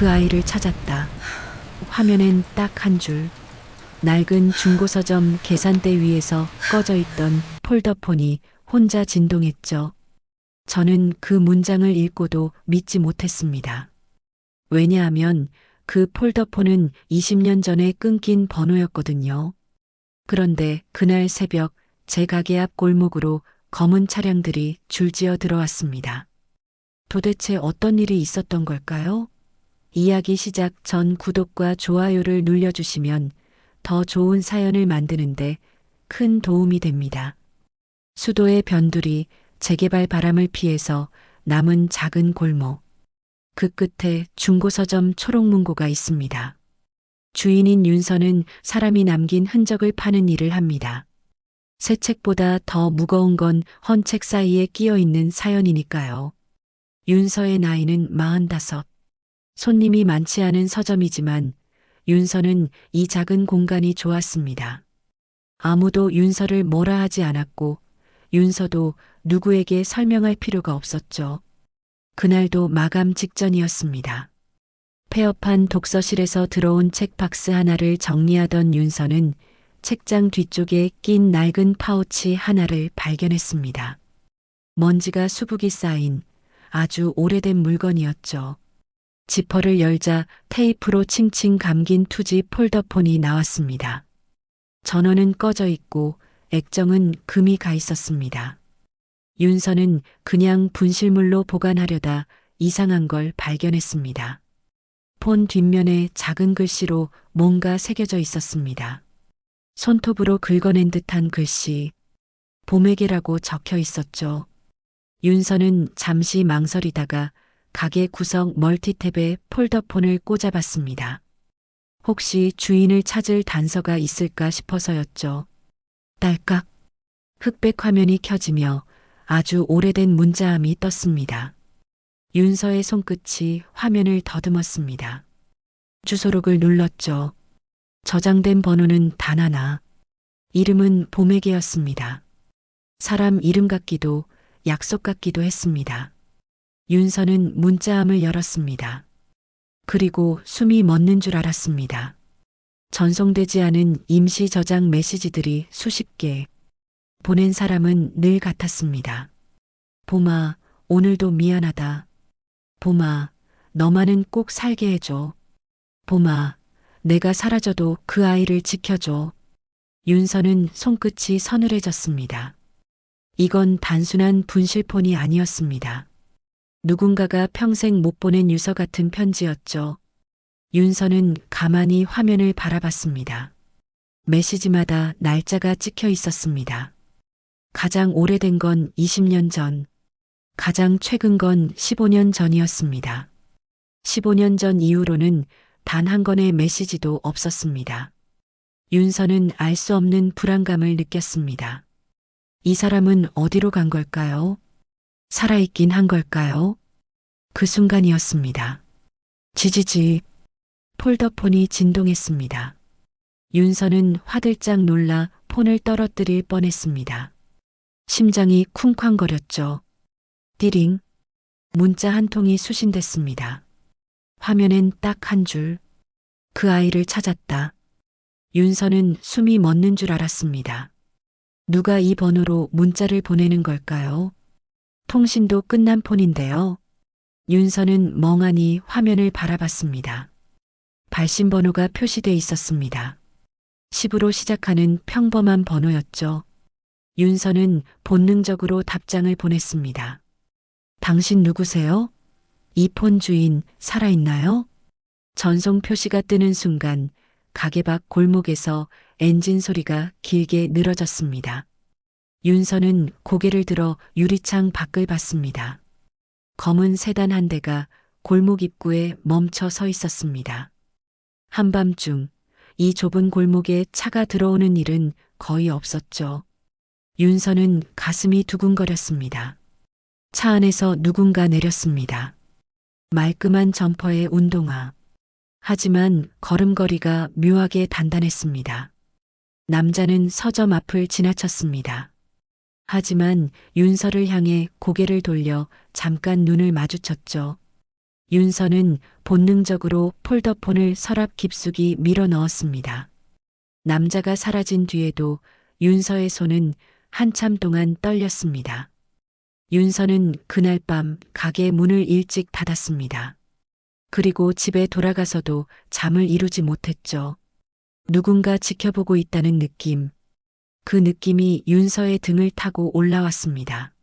그 아이를 찾았다. 화면엔 딱 한 줄. 낡은 중고서점 계산대 위에서 꺼져 있던 폴더폰이 혼자 진동했죠. 저는 그 문장을 읽고도 믿지 못했습니다. 왜냐하면 그 폴더폰은 20년 전에 끊긴 번호였거든요. 그런데 그날 새벽 제 가게 앞 골목으로 검은 차량들이 줄지어 들어왔습니다. 도대체 어떤 일이 있었던 걸까요? 이야기 시작 전 구독과 좋아요를 눌러주시면 더 좋은 사연을 만드는데 큰 도움이 됩니다. 수도의 변두리, 재개발 바람을 피해서 남은 작은 골목. 그 끝에 중고서점 초록문고가 있습니다. 주인인 윤서는 사람이 남긴 흔적을 파는 일을 합니다. 새 책보다 더 무거운 건 헌 책 사이에 끼어 있는 사연이니까요. 윤서의 나이는 45. 손님이 많지 않은 서점이지만 윤서는 이 작은 공간이 좋았습니다. 아무도 윤서를 뭐라 하지 않았고 윤서도 누구에게 설명할 필요가 없었죠. 그날도 마감 직전이었습니다. 폐업한 독서실에서 들어온 책 박스 하나를 정리하던 윤서는 책장 뒤쪽에 낀 낡은 파우치 하나를 발견했습니다. 먼지가 수북이 쌓인 아주 오래된 물건이었죠. 지퍼를 열자 테이프로 칭칭 감긴 투지 폴더폰이 나왔습니다. 전원은 꺼져 있고 액정은 금이 가 있었습니다. 윤서는 그냥 분실물로 보관하려다 이상한 걸 발견했습니다. 폰 뒷면에 작은 글씨로 뭔가 새겨져 있었습니다. 손톱으로 긁어낸 듯한 글씨, 봄에게라고 적혀 있었죠. 윤서는 잠시 망설이다가 가게 구석 멀티탭에 폴더폰을 꽂아봤습니다. 혹시 주인을 찾을 단서가 있을까 싶어서였죠. 딸깍. 흑백 화면이 켜지며 아주 오래된 문자함이 떴습니다. 윤서의 손끝이 화면을 더듬었습니다. 주소록을 눌렀죠. 저장된 번호는 단 하나. 이름은 봄에게였습니다. 사람 이름 같기도 약속 같기도 했습니다. 윤서는 문자함을 열었습니다. 그리고 숨이 멎는 줄 알았습니다. 전송되지 않은 임시 저장 메시지들이 수십 개. 보낸 사람은 늘 같았습니다. 봄아, 오늘도 미안하다. 봄아, 너만은 꼭 살게 해줘. 봄아, 내가 사라져도 그 아이를 지켜줘. 윤서는 손끝이 서늘해졌습니다. 이건 단순한 분실폰이 아니었습니다. 누군가가 평생 못 보낸 유서 같은 편지였죠. 윤서는 가만히 화면을 바라봤습니다. 메시지마다 날짜가 찍혀 있었습니다. 가장 오래된 건 20년 전, 가장 최근 건 15년 전이었습니다. 15년 전 이후로는 단 한 건의 메시지도 없었습니다. 윤서는 알 수 없는 불안감을 느꼈습니다. 이 사람은 어디로 간 걸까요? 살아있긴 한 걸까요? 그 순간이었습니다. 지지지. 폴더폰이 진동했습니다. 윤서는 화들짝 놀라 폰을 떨어뜨릴 뻔했습니다. 심장이 쿵쾅거렸죠. 띠링. 문자 한 통이 수신됐습니다. 화면엔 딱 한 줄. 그 아이를 찾았다. 윤서는 숨이 멎는 줄 알았습니다. 누가 이 번호로 문자를 보내는 걸까요? 통신도 끝난 폰인데요. 윤서는 멍하니 화면을 바라봤습니다. 발신 번호가 표시돼 있었습니다. 10으로 시작하는 평범한 번호였죠. 윤서는 본능적으로 답장을 보냈습니다. 당신 누구세요? 이 폰 주인 살아있나요? 전송 표시가 뜨는 순간 가게 밖 골목에서 엔진 소리가 길게 늘어졌습니다. 윤서는 고개를 들어 유리창 밖을 봤습니다. 검은 세단 한 대가 골목 입구에 멈춰 서 있었습니다. 한밤중 이 좁은 골목에 차가 들어오는 일은 거의 없었죠. 윤서는 가슴이 두근거렸습니다. 차 안에서 누군가 내렸습니다. 말끔한 점퍼의 운동화. 하지만 걸음걸이가 묘하게 단단했습니다. 남자는 서점 앞을 지나쳤습니다. 하지만 윤서를 향해 고개를 돌려 잠깐 눈을 마주쳤죠. 윤서는 본능적으로 폴더폰을 서랍 깊숙이 밀어 넣었습니다. 남자가 사라진 뒤에도 윤서의 손은 한참 동안 떨렸습니다. 윤서는 그날 밤 가게 문을 일찍 닫았습니다. 그리고 집에 돌아가서도 잠을 이루지 못했죠. 누군가 지켜보고 있다는 느낌. 그 느낌이 윤서의 등을 타고 올라왔습니다.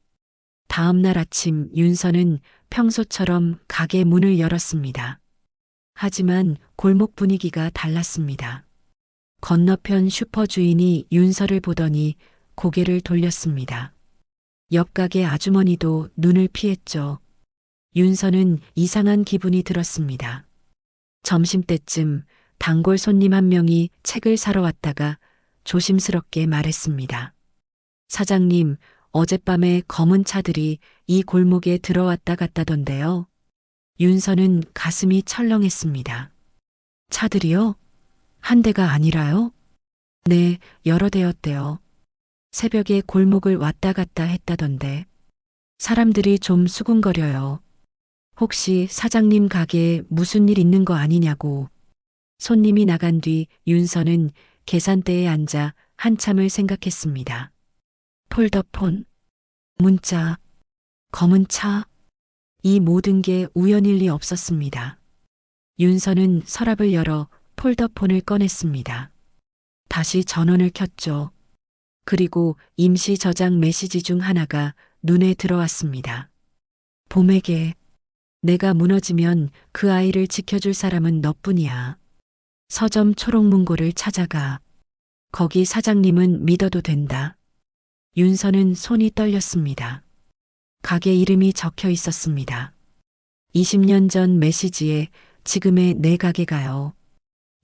다음 날 아침 윤서는 평소처럼 가게 문을 열었습니다. 하지만 골목 분위기가 달랐습니다. 건너편 슈퍼 주인이 윤서를 보더니 고개를 돌렸습니다. 옆 가게 아주머니도 눈을 피했죠. 윤서는 이상한 기분이 들었습니다. 점심때쯤 단골 손님 한 명이 책을 사러 왔다가 조심스럽게 말했습니다. 사장님, 어젯밤에 검은 차들이 이 골목에 들어왔다 갔다던데요. 윤서는 가슴이 철렁했습니다. 차들이요? 한 대가 아니라요? 네, 여러 대였대요. 새벽에 골목을 왔다 갔다 했다던데. 사람들이 좀 수군거려요. 혹시 사장님 가게에 무슨 일 있는 거 아니냐고. 손님이 나간 뒤 윤서는 계산대에 앉아 한참을 생각했습니다. 폴더폰, 문자, 검은 차, 이 모든 게 우연일 리 없었습니다. 윤서는 서랍을 열어 폴더폰을 꺼냈습니다. 다시 전원을 켰죠. 그리고 임시 저장 메시지 중 하나가 눈에 들어왔습니다. 봄에게 내가 무너지면 그 아이를 지켜줄 사람은 너뿐이야. 서점 초록문고를 찾아가. 거기 사장님은 믿어도 된다. 윤서는 손이 떨렸습니다. 가게 이름이 적혀 있었습니다. 20년 전 메시지에 지금의 내 가게가요.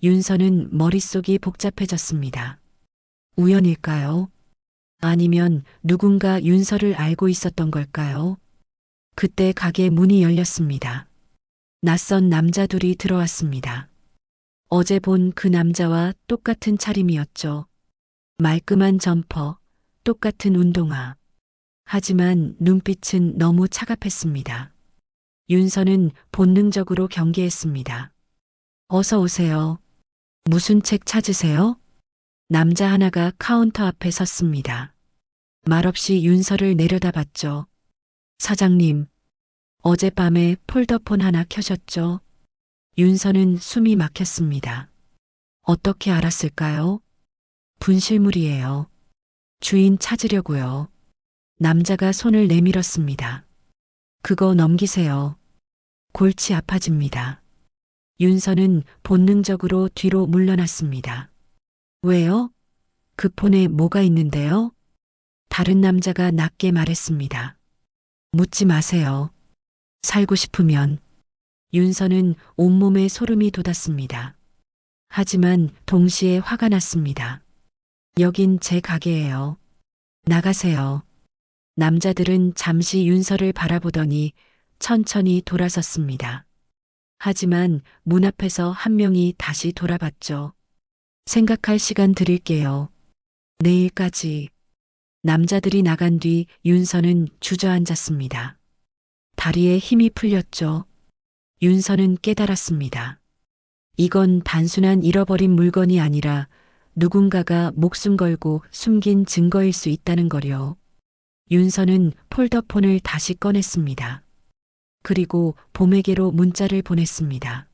윤서는 머릿속이 복잡해졌습니다. 우연일까요? 아니면 누군가 윤서를 알고 있었던 걸까요? 그때 가게 문이 열렸습니다. 낯선 남자 둘이 들어왔습니다. 어제 본 그 남자와 똑같은 차림이었죠. 말끔한 점퍼, 똑같은 운동화. 하지만 눈빛은 너무 차갑했습니다. 윤서는 본능적으로 경계했습니다. 어서 오세요. 무슨 책 찾으세요? 남자 하나가 카운터 앞에 섰습니다. 말없이 윤서를 내려다봤죠. 사장님, 어젯밤에 폴더폰 하나 켜셨죠? 윤서는 숨이 막혔습니다. 어떻게 알았을까요? 분실물이에요. 주인 찾으려고요. 남자가 손을 내밀었습니다. 그거 넘기세요. 골치 아파집니다. 윤서는 본능적으로 뒤로 물러났습니다. 왜요? 그 폰에 뭐가 있는데요? 다른 남자가 낮게 말했습니다. 묻지 마세요. 살고 싶으면. 윤서는 온몸에 소름이 돋았습니다. 하지만 동시에 화가 났습니다. 여긴 제 가게예요. 나가세요. 남자들은 잠시 윤서를 바라보더니 천천히 돌아섰습니다. 하지만 문 앞에서 한 명이 다시 돌아봤죠. 생각할 시간 드릴게요. 내일까지. 남자들이 나간 뒤 윤서는 주저앉았습니다. 다리에 힘이 풀렸죠. 윤서는 깨달았습니다. 이건 단순한 잃어버린 물건이 아니라 누군가가 목숨 걸고 숨긴 증거일 수 있다는 거요. 윤서는 폴더폰을 다시 꺼냈습니다. 그리고 봄에게로 문자를 보냈습니다.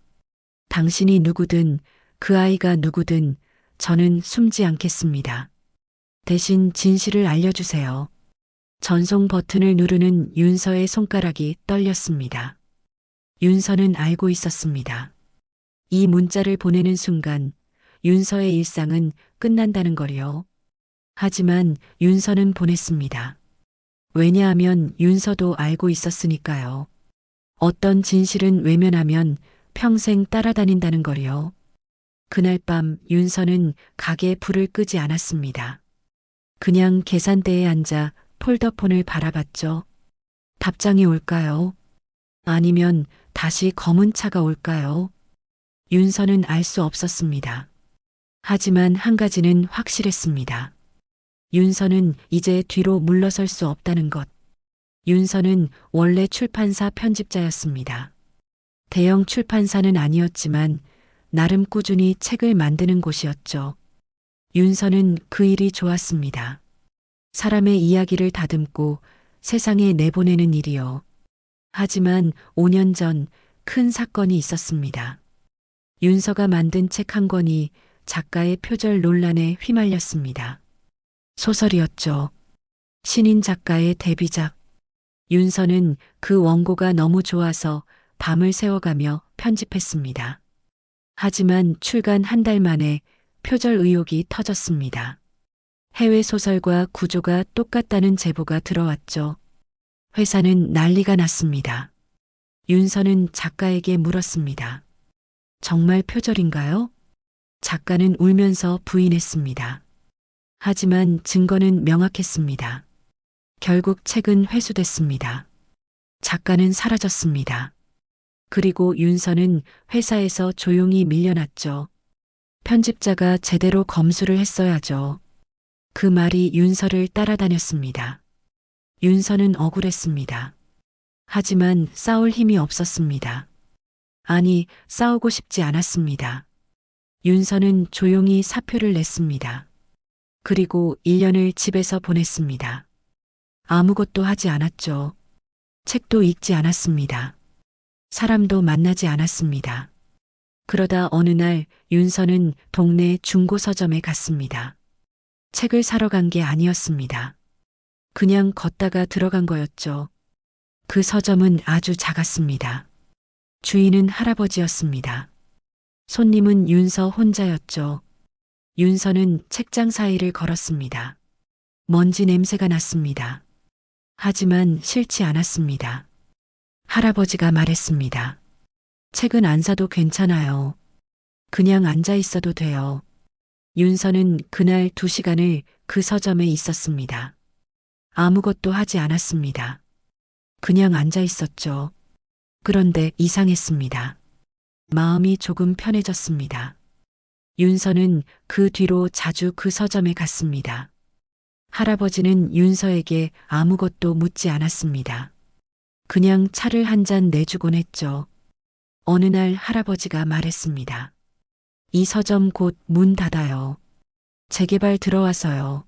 당신이 누구든 그 아이가 누구든 저는 숨지 않겠습니다. 대신 진실을 알려주세요. 전송 버튼을 누르는 윤서의 손가락이 떨렸습니다. 윤서는 알고 있었습니다. 이 문자를 보내는 순간 윤서의 일상은 끝난다는 거요. 하지만 윤서는 보냈습니다. 왜냐하면 윤서도 알고 있었으니까요. 어떤 진실은 외면하면 평생 따라다닌다는 거요. 그날 밤 윤서는 가게에 불을 끄지 않았습니다. 그냥 계산대에 앉아 폴더폰을 바라봤죠. 답장이 올까요? 아니면 다시 검은 차가 올까요? 윤서는 알 수 없었습니다. 하지만 한 가지는 확실했습니다. 윤서는 이제 뒤로 물러설 수 없다는 것. 윤서는 원래 출판사 편집자였습니다. 대형 출판사는 아니었지만 나름 꾸준히 책을 만드는 곳이었죠. 윤서는 그 일이 좋았습니다. 사람의 이야기를 다듬고 세상에 내보내는 일이요. 하지만 5년 전 큰 사건이 있었습니다. 윤서가 만든 책 한 권이 작가의 표절 논란에 휘말렸습니다. 소설이었죠. 신인 작가의 데뷔작. 윤서는 그 원고가 너무 좋아서 밤을 새워가며 편집했습니다. 하지만 출간 한 달 만에 표절 의혹이 터졌습니다. 해외 소설과 구조가 똑같다는 제보가 들어왔죠. 회사는 난리가 났습니다. 윤서는 작가에게 물었습니다. 정말 표절인가요? 작가는 울면서 부인했습니다. 하지만 증거는 명확했습니다. 결국 책은 회수됐습니다. 작가는 사라졌습니다. 그리고 윤서는 회사에서 조용히 밀려났죠. 편집자가 제대로 검수를 했어야죠. 그 말이 윤서를 따라다녔습니다. 윤서는 억울했습니다. 하지만 싸울 힘이 없었습니다. 아니, 싸우고 싶지 않았습니다. 윤서는 조용히 사표를 냈습니다. 그리고 1년을 집에서 보냈습니다. 아무것도 하지 않았죠. 책도 읽지 않았습니다. 사람도 만나지 않았습니다. 그러다 어느 날 윤서는 동네 중고 서점에 갔습니다. 책을 사러 간 게 아니었습니다. 그냥 걷다가 들어간 거였죠. 그 서점은 아주 작았습니다. 주인은 할아버지였습니다. 손님은 윤서 혼자였죠. 윤서는 책장 사이를 걸었습니다. 먼지 냄새가 났습니다. 하지만 싫지 않았습니다. 할아버지가 말했습니다. 책은 안 사도 괜찮아요. 그냥 앉아 있어도 돼요. 윤서는 그날 2시간을 그 서점에 있었습니다. 아무것도 하지 않았습니다. 그냥 앉아 있었죠. 그런데 이상했습니다. 마음이 조금 편해졌습니다. 윤서는 그 뒤로 자주 그 서점에 갔습니다. 할아버지는 윤서에게 아무것도 묻지 않았습니다. 그냥 차를 한 잔 내주곤 했죠. 어느 날 할아버지가 말했습니다. 이 서점 곧 문 닫아요. 재개발 들어와서요.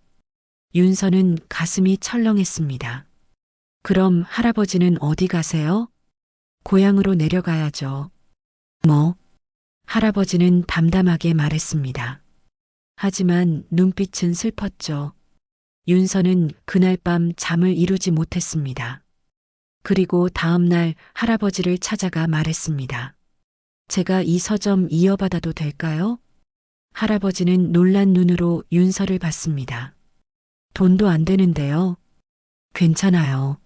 윤서는 가슴이 철렁했습니다. 그럼 할아버지는 어디 가세요? 고향으로 내려가야죠. 뭐? 할아버지는 담담하게 말했습니다. 하지만 눈빛은 슬펐죠. 윤서는 그날 밤 잠을 이루지 못했습니다. 그리고 다음 날 할아버지를 찾아가 말했습니다. 제가 이 서점 이어받아도 될까요? 할아버지는 놀란 눈으로 윤서를 봤습니다. 돈도 안 되는데요. 괜찮아요.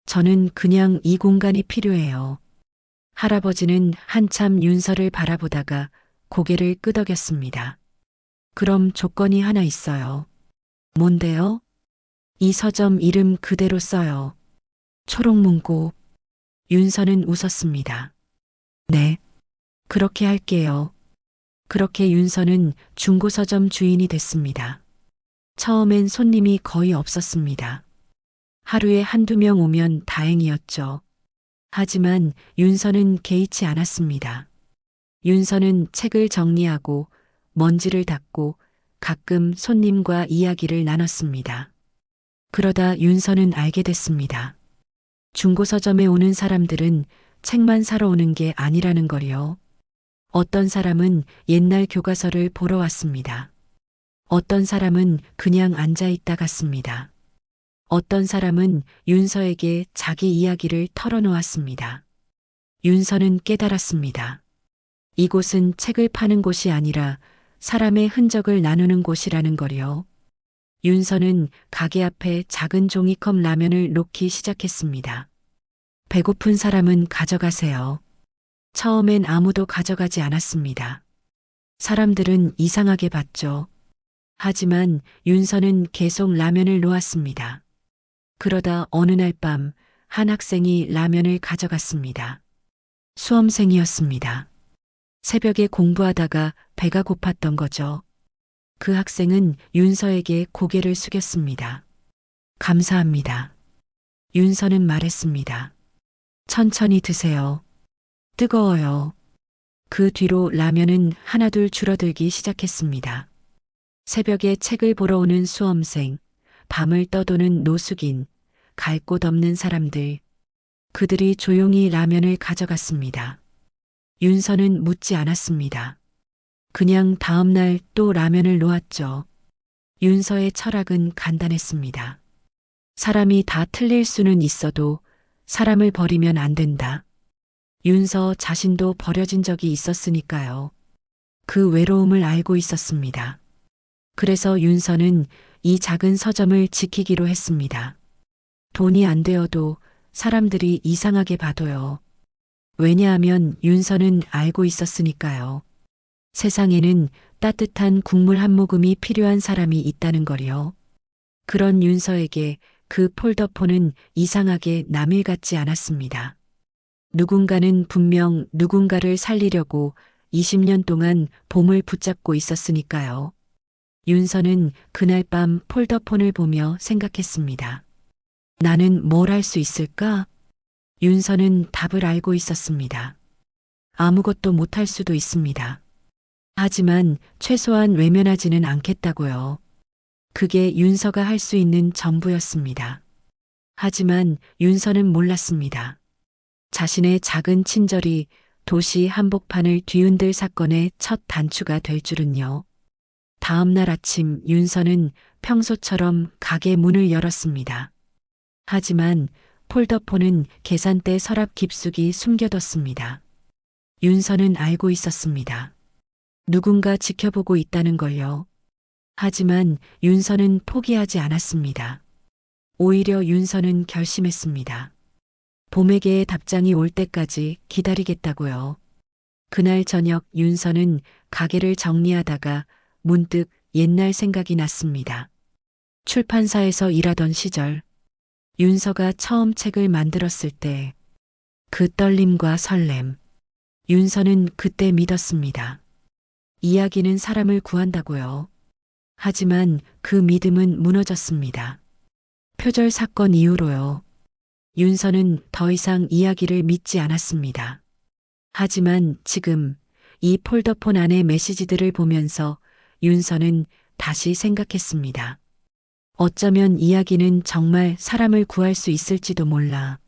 저는 그냥 이 공간이 필요해요. 할아버지는 한참 윤서를 바라보다가 고개를 끄덕였습니다. 그럼 조건이 하나 있어요. 뭔데요? 이 서점 이름 그대로 써요. 초록문고. 윤서는 웃었습니다. 네. 그렇게 할게요. 그렇게 윤서는 중고서점 주인이 됐습니다. 처음엔 손님이 거의 없었습니다. 하루에 1~2명 오면 다행이었죠. 하지만 윤서는 개의치 않았습니다. 윤서는 책을 정리하고 먼지를 닦고 가끔 손님과 이야기를 나눴습니다. 그러다 윤서는 알게 됐습니다. 중고서점에 오는 사람들은 책만 사러 오는 게 아니라는 걸요. 어떤 사람은 옛날 교과서를 보러 왔습니다. 어떤 사람은 그냥 앉아 있다 갔습니다. 어떤 사람은 윤서에게 자기 이야기를 털어놓았습니다. 윤서는 깨달았습니다. 이곳은 책을 파는 곳이 아니라 사람의 흔적을 나누는 곳이라는 거요. 윤서는 가게 앞에 작은 종이컵 라면을 놓기 시작했습니다. 배고픈 사람은 가져가세요. 처음엔 아무도 가져가지 않았습니다. 사람들은 이상하게 봤죠. 하지만 윤서는 계속 라면을 놓았습니다. 그러다 어느 날 밤 한 학생이 라면을 가져갔습니다. 수험생이었습니다. 새벽에 공부하다가 배가 고팠던 거죠. 그 학생은 윤서에게 고개를 숙였습니다. 감사합니다. 윤서는 말했습니다. 천천히 드세요. 뜨거워요. 그 뒤로 라면은 하나둘 줄어들기 시작했습니다. 새벽에 책을 보러 오는 수험생, 밤을 떠도는 노숙인, 갈 곳 없는 사람들, 그들이 조용히 라면을 가져갔습니다. 윤서는 묻지 않았습니다. 그냥 다음날 또 라면을 놓았죠. 윤서의 철학은 간단했습니다. 사람이 다 틀릴 수는 있어도 사람을 버리면 안 된다. 윤서 자신도 버려진 적이 있었으니까요. 그 외로움을 알고 있었습니다. 그래서 윤서는 이 작은 서점을 지키기로 했습니다. 돈이 안 되어도 사람들이 이상하게 봐도요. 왜냐하면 윤서는 알고 있었으니까요. 세상에는 따뜻한 국물 한 모금이 필요한 사람이 있다는 걸요. 그런 윤서에게 그 폴더폰은 이상하게 남일 같지 않았습니다. 누군가는 분명 누군가를 살리려고 20년 동안 봄을 붙잡고 있었으니까요. 윤서는 그날 밤 폴더폰을 보며 생각했습니다. 나는 뭘 할 수 있을까? 윤서는 답을 알고 있었습니다. 아무것도 못할 수도 있습니다. 하지만 최소한 외면하지는 않겠다고요. 그게 윤서가 할 수 있는 전부였습니다. 하지만 윤서는 몰랐습니다. 자신의 작은 친절이 도시 한복판을 뒤흔들 사건의 첫 단추가 될 줄은요. 다음 날 아침 윤서는 평소처럼 가게 문을 열었습니다. 하지만 폴더폰은 계산대 서랍 깊숙이 숨겨뒀습니다. 윤서는 알고 있었습니다. 누군가 지켜보고 있다는 걸요. 하지만 윤서는 포기하지 않았습니다. 오히려 윤서는 결심했습니다. 봄에게의 답장이 올 때까지 기다리겠다고요. 그날 저녁 윤서는 가게를 정리하다가 문득 옛날 생각이 났습니다. 출판사에서 일하던 시절, 윤서가 처음 책을 만들었을 때 그 떨림과 설렘, 윤서는 그때 믿었습니다. 이야기는 사람을 구한다고요. 하지만 그 믿음은 무너졌습니다. 표절 사건 이후로요. 윤서는 더 이상 이야기를 믿지 않았습니다. 하지만 지금 이 폴더폰 안의 메시지들을 보면서 윤서는 다시 생각했습니다. 어쩌면 이야기는 정말 사람을 구할 수 있을지도 몰라.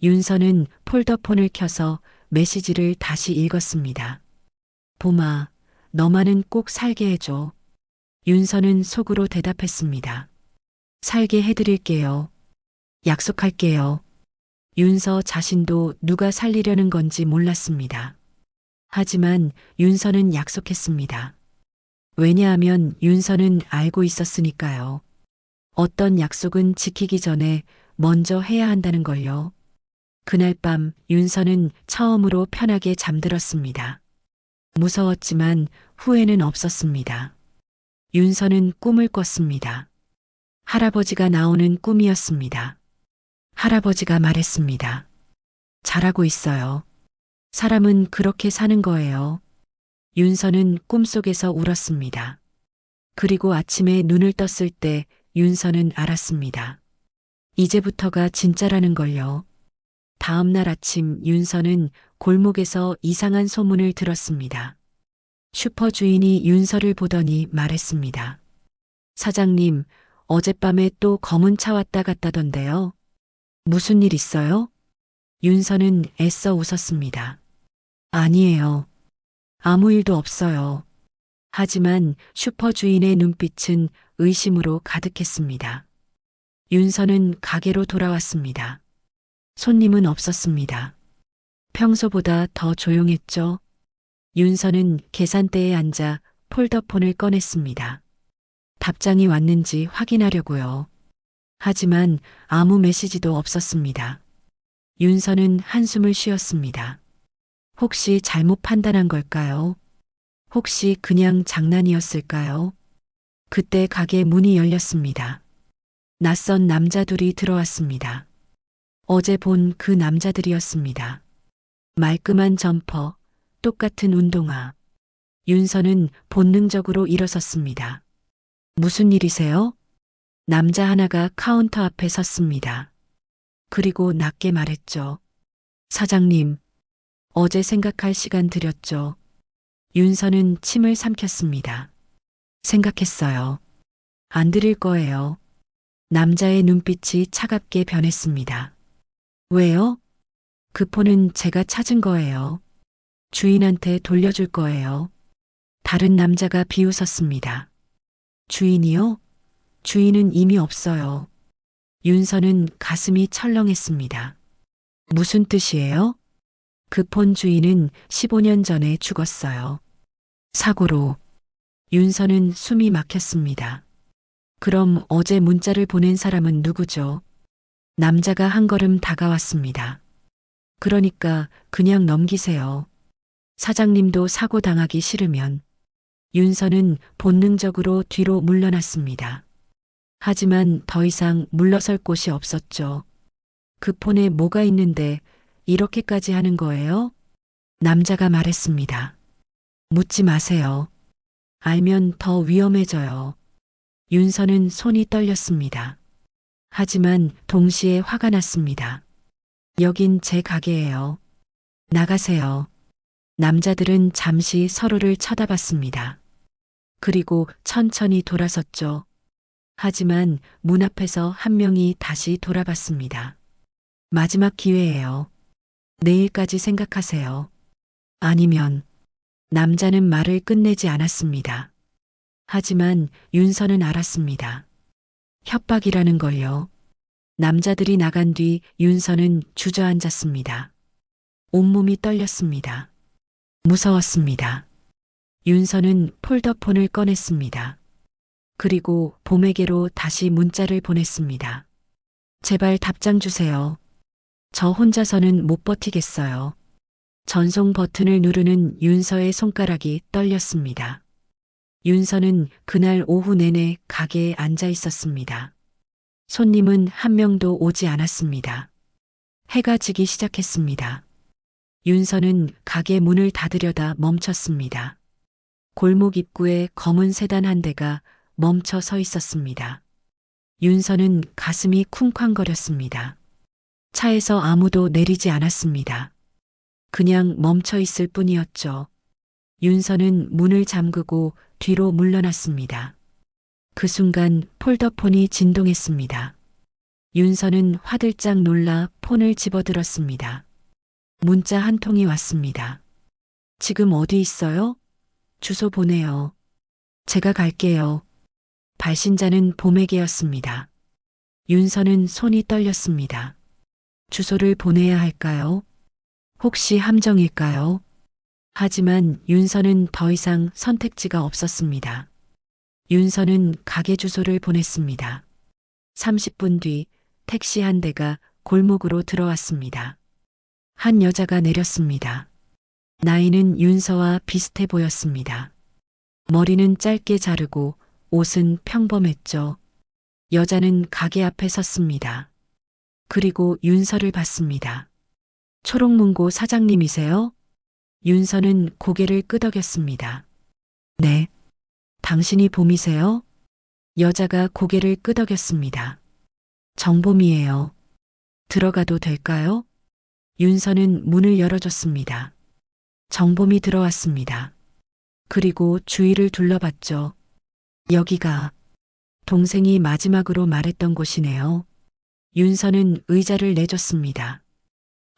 윤서는 폴더폰을 켜서 메시지를 다시 읽었습니다. 봄아, 너만은 꼭 살게 해줘. 윤서는 속으로 대답했습니다. 살게 해드릴게요. 약속할게요. 윤서 자신도 누가 살리려는 건지 몰랐습니다. 하지만 윤서는 약속했습니다. 왜냐하면 윤서는 알고 있었으니까요. 어떤 약속은 지키기 전에 먼저 해야 한다는 걸요. 그날 밤 윤서는 처음으로 편하게 잠들었습니다. 무서웠지만 후회는 없었습니다. 윤서는 꿈을 꿨습니다. 할아버지가 나오는 꿈이었습니다. 할아버지가 말했습니다. 잘하고 있어요. 사람은 그렇게 사는 거예요. 윤서는 꿈속에서 울었습니다. 그리고 아침에 눈을 떴을 때 윤서는 알았습니다. 이제부터가 진짜라는 걸요. 다음 날 아침 윤서는 골목에서 이상한 소문을 들었습니다. 슈퍼 주인이 윤서를 보더니 말했습니다. 사장님, 어젯밤에 또 검은 차 왔다 갔다던데요. 무슨 일 있어요? 윤서는 애써 웃었습니다. 아니에요. 아무 일도 없어요. 하지만 슈퍼 주인의 눈빛은 의심으로 가득했습니다. 윤서는 가게로 돌아왔습니다. 손님은 없었습니다. 평소보다 더 조용했죠. 윤서는 계산대에 앉아 폴더폰을 꺼냈습니다. 답장이 왔는지 확인하려고요. 하지만 아무 메시지도 없었습니다. 윤서는 한숨을 쉬었습니다. 혹시 잘못 판단한 걸까요? 혹시 그냥 장난이었을까요? 그때 가게 문이 열렸습니다. 낯선 남자 둘이 들어왔습니다. 어제 본 그 남자들이었습니다. 말끔한 점퍼, 똑같은 운동화. 윤서는 본능적으로 일어섰습니다. 무슨 일이세요? 남자 하나가 카운터 앞에 섰습니다. 그리고 낮게 말했죠. 사장님, 어제 생각할 시간 드렸죠. 윤서는 침을 삼켰습니다. 생각했어요. 안 드릴 거예요. 남자의 눈빛이 차갑게 변했습니다. 왜요? 그 폰은 제가 찾은 거예요. 주인한테 돌려줄 거예요. 다른 남자가 비웃었습니다. 주인이요? 주인은 이미 없어요. 윤서는 가슴이 철렁했습니다. 무슨 뜻이에요? 그 폰 주인은 15년 전에 죽었어요. 사고로. 윤서는 숨이 막혔습니다. 그럼 어제 문자를 보낸 사람은 누구죠? 남자가 한 걸음 다가왔습니다. 그러니까 그냥 넘기세요. 사장님도 사고 당하기 싫으면. 윤서는 본능적으로 뒤로 물러났습니다. 하지만 더 이상 물러설 곳이 없었죠. 그 폰에 뭐가 있는데 이렇게까지 하는 거예요? 남자가 말했습니다. 묻지 마세요. 알면 더 위험해져요. 윤서는 손이 떨렸습니다. 하지만 동시에 화가 났습니다. 여긴 제 가게예요. 나가세요. 남자들은 잠시 서로를 쳐다봤습니다. 그리고 천천히 돌아섰죠. 하지만 문 앞에서 한 명이 다시 돌아봤습니다. 마지막 기회예요. 내일까지 생각하세요. 아니면 남자는 말을 끝내지 않았습니다. 하지만 윤서는 알았습니다. 협박이라는 걸요. 남자들이 나간 뒤 윤서는 주저앉았습니다. 온몸이 떨렸습니다. 무서웠습니다. 윤서는 폴더폰을 꺼냈습니다. 그리고 봄에게로 다시 문자를 보냈습니다. 제발 답장 주세요. 저 혼자서는 못 버티겠어요. 전송 버튼을 누르는 윤서의 손가락이 떨렸습니다. 윤서는 그날 오후 내내 가게에 앉아 있었습니다. 손님은 한 명도 오지 않았습니다. 해가 지기 시작했습니다. 윤서는 가게 문을 닫으려다 멈췄습니다. 골목 입구에 검은 세단 한 대가 멈춰 서 있었습니다. 윤서는 가슴이 쿵쾅거렸습니다. 차에서 아무도 내리지 않았습니다. 그냥 멈춰 있을 뿐이었죠. 윤서는 문을 잠그고 뒤로 물러났습니다. 그 순간 폴더폰이 진동했습니다. 윤서는 화들짝 놀라 폰을 집어들었습니다. 문자 한 통이 왔습니다. 지금 어디 있어요? 주소 보내요. 제가 갈게요. 발신자는 봄에게였습니다. 윤서는 손이 떨렸습니다. 주소를 보내야 할까요? 혹시 함정일까요? 하지만 윤서는 더 이상 선택지가 없었습니다. 윤서는 가게 주소를 보냈습니다. 30분 뒤 택시 한 대가 골목으로 들어왔습니다. 한 여자가 내렸습니다. 나이는 윤서와 비슷해 보였습니다. 머리는 짧게 자르고 옷은 평범했죠. 여자는 가게 앞에 섰습니다. 그리고 윤서를 봤습니다. 초록문고 사장님이세요? 윤서는 고개를 끄덕였습니다. 네. 당신이 봄이세요? 여자가 고개를 끄덕였습니다. 정봄이에요. 들어가도 될까요? 윤서는 문을 열어줬습니다. 정봄이 들어왔습니다. 그리고 주위를 둘러봤죠. 여기가 동생이 마지막으로 말했던 곳이네요. 윤서는 의자를 내줬습니다.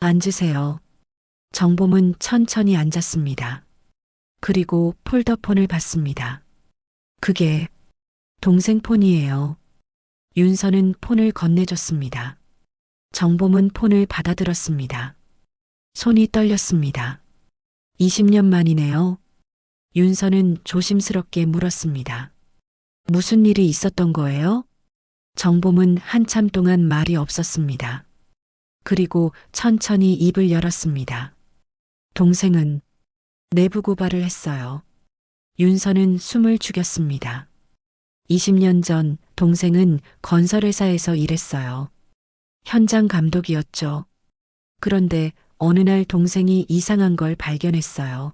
앉으세요. 정봄은 천천히 앉았습니다. 그리고 폴더폰을 받습니다. 그게 동생 폰이에요. 윤서는 폰을 건네줬습니다. 정봄은 폰을 받아들었습니다. 손이 떨렸습니다. 20년 만이네요. 윤서는 조심스럽게 물었습니다. 무슨 일이 있었던 거예요? 정봄은 한참 동안 말이 없었습니다. 그리고 천천히 입을 열었습니다. 동생은 내부 고발을 했어요. 윤서는 숨을 죽였습니다. 20년 전 동생은 건설회사에서 일했어요. 현장 감독이었죠. 그런데 어느 날 동생이 이상한 걸 발견했어요.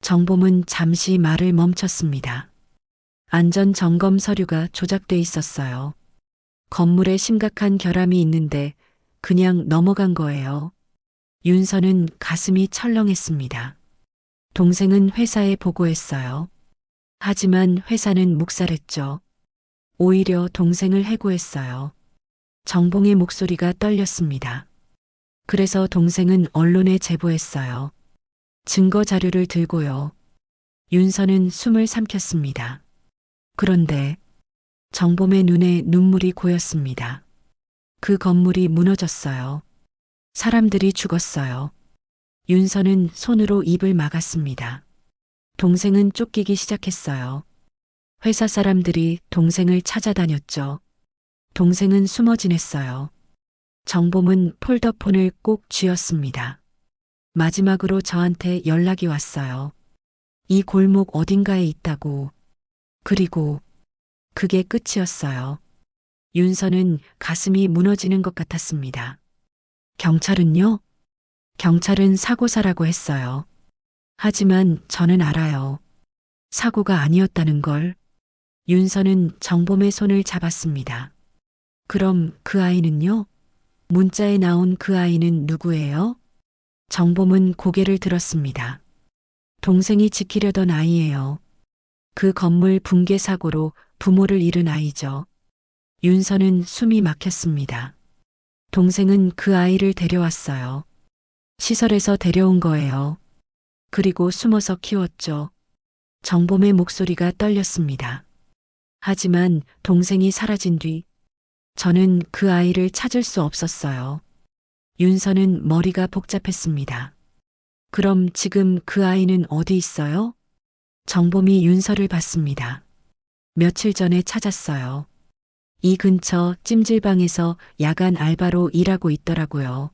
정봄은 잠시 말을 멈췄습니다. 안전 점검 서류가 조작돼 있었어요. 건물에 심각한 결함이 있는데 그냥 넘어간 거예요. 윤서는 가슴이 철렁했습니다. 동생은 회사에 보고했어요. 하지만 회사는 묵살했죠. 오히려 동생을 해고했어요. 정봉의 목소리가 떨렸습니다. 그래서 동생은 언론에 제보했어요. 증거 자료를 들고요. 윤서는 숨을 삼켰습니다. 그런데 정범의 눈에 눈물이 고였습니다. 그 건물이 무너졌어요. 사람들이 죽었어요. 윤서는 손으로 입을 막았습니다. 동생은 쫓기기 시작했어요. 회사 사람들이 동생을 찾아다녔죠. 동생은 숨어 지냈어요. 정범은 폴더폰을 꼭 쥐었습니다. 마지막으로 저한테 연락이 왔어요. 이 골목 어딘가에 있다고. 그리고 그게 끝이었어요. 윤서는 가슴이 무너지는 것 같았습니다. 경찰은요? 경찰은 사고사라고 했어요. 하지만 저는 알아요. 사고가 아니었다는 걸. 윤서는 정범의 손을 잡았습니다. 그럼 그 아이는요? 문자에 나온 그 아이는 누구예요? 정범은 고개를 들었습니다. 동생이 지키려던 아이예요. 그 건물 붕괴 사고로 부모를 잃은 아이죠. 윤서는 숨이 막혔습니다. 동생은 그 아이를 데려왔어요. 시설에서 데려온 거예요. 그리고 숨어서 키웠죠. 정범의 목소리가 떨렸습니다. 하지만 동생이 사라진 뒤 저는 그 아이를 찾을 수 없었어요. 윤서는 머리가 복잡했습니다. 그럼 지금 그 아이는 어디 있어요? 정범이 윤서를 봤습니다. 며칠 전에 찾았어요. 이 근처 찜질방에서 야간 알바로 일하고 있더라고요.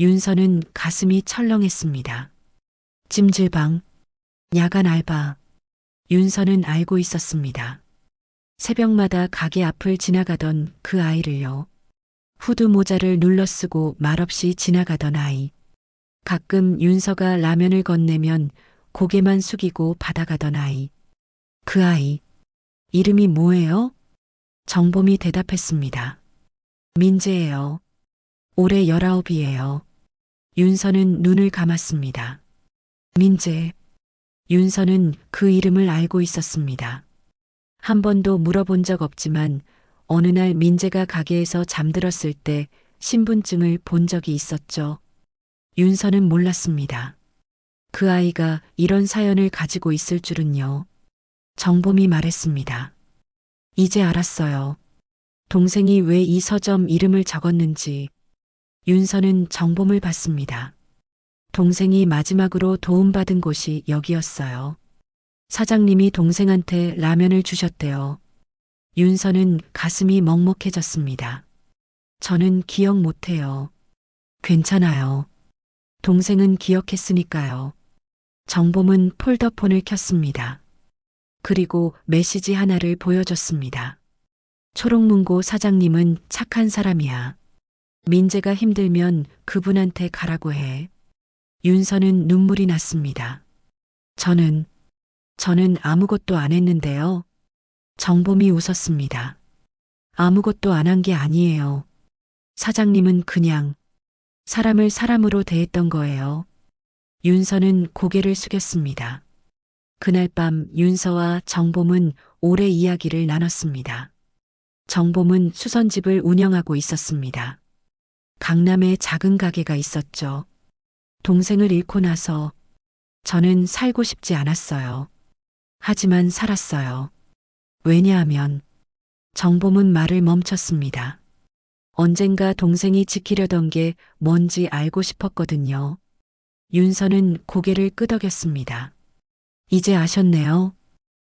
윤서는 가슴이 철렁했습니다. 찜질방, 야간 알바. 윤서는 알고 있었습니다. 새벽마다 가게 앞을 지나가던 그 아이를요. 후드 모자를 눌러 쓰고 말없이 지나가던 아이. 가끔 윤서가 라면을 건네면 고개만 숙이고 받아가던 아이. 그 아이. 이름이 뭐예요? 정범이 대답했습니다. 민재예요. 올해 19이에요. 윤서는 눈을 감았습니다. 민재. 윤서는 그 이름을 알고 있었습니다. 한 번도 물어본 적 없지만 어느 날 민재가 가게에서 잠들었을 때 신분증을 본 적이 있었죠. 윤서는 몰랐습니다. 그 아이가 이런 사연을 가지고 있을 줄은요. 정범이 말했습니다. 이제 알았어요. 동생이 왜 이 서점 이름을 적었는지. 윤서는 정범을 봤습니다. 동생이 마지막으로 도움받은 곳이 여기였어요. 사장님이 동생한테 라면을 주셨대요. 윤서는 가슴이 먹먹해졌습니다. 저는 기억 못해요. 괜찮아요. 동생은 기억했으니까요. 정범은 폴더폰을 켰습니다. 그리고 메시지 하나를 보여줬습니다. 초록문고 사장님은 착한 사람이야. 민재가 힘들면 그분한테 가라고 해. 윤서는 눈물이 났습니다. 저는 아무것도 안 했는데요. 정범이 웃었습니다. 아무것도 안 한 게 아니에요. 사장님은 그냥 사람을 사람으로 대했던 거예요. 윤서는 고개를 숙였습니다. 그날 밤 윤서와 정범은 오래 이야기를 나눴습니다. 정범은 수선집을 운영하고 있었습니다. 강남에 작은 가게가 있었죠. 동생을 잃고 나서 저는 살고 싶지 않았어요. 하지만 살았어요. 왜냐하면 정범은 말을 멈췄습니다. 언젠가 동생이 지키려던 게 뭔지 알고 싶었거든요. 윤서는 고개를 끄덕였습니다. 이제 아셨네요.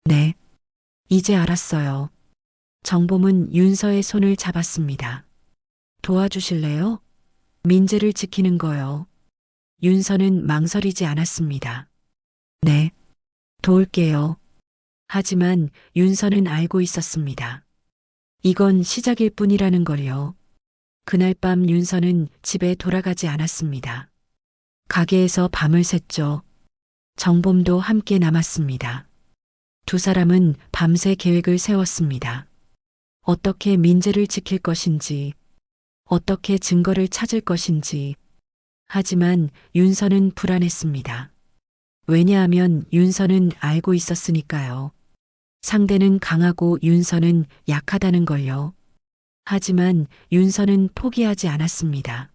네. 이제 알았어요. 정범은 윤서의 손을 잡았습니다. 도와주실래요? 민재를 지키는 거요. 윤서는 망설이지 않았습니다. 네. 도울게요. 하지만 윤서는 알고 있었습니다. 이건 시작일 뿐이라는 걸요. 그날 밤 윤서는 집에 돌아가지 않았습니다. 가게에서 밤을 샜죠. 정범도 함께 남았습니다. 두 사람은 밤새 계획을 세웠습니다. 어떻게 민재를 지킬 것인지, 어떻게 증거를 찾을 것인지, 하지만 윤서는 불안했습니다. 왜냐하면 윤서는 알고 있었으니까요. 상대는 강하고 윤서는 약하다는 걸요. 하지만 윤서는 포기하지 않았습니다.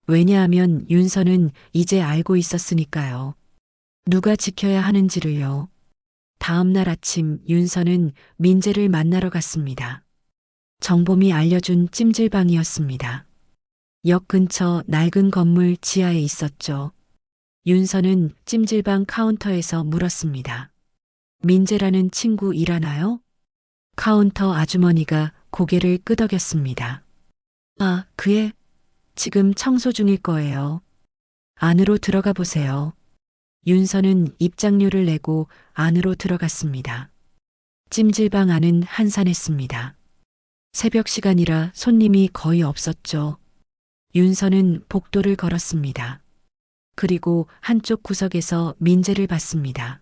왜냐하면 윤서는 이제 알고 있었으니까요. 누가 지켜야 하는지를요. 다음 날 아침 윤서는 민재를 만나러 갔습니다. 정범이 알려준 찜질방이었습니다. 역 근처 낡은 건물 지하에 있었죠. 윤서는 찜질방 카운터에서 물었습니다. 민재라는 친구 일하나요? 카운터 아주머니가 고개를 끄덕였습니다. 아, 그애 지금 청소 중일 거예요. 안으로 들어가 보세요. 윤서는 입장료를 내고 안으로 들어갔습니다. 찜질방 안은 한산했습니다. 새벽 시간이라 손님이 거의 없었죠. 윤서는 복도를 걸었습니다. 그리고 한쪽 구석에서 민재를 봤습니다.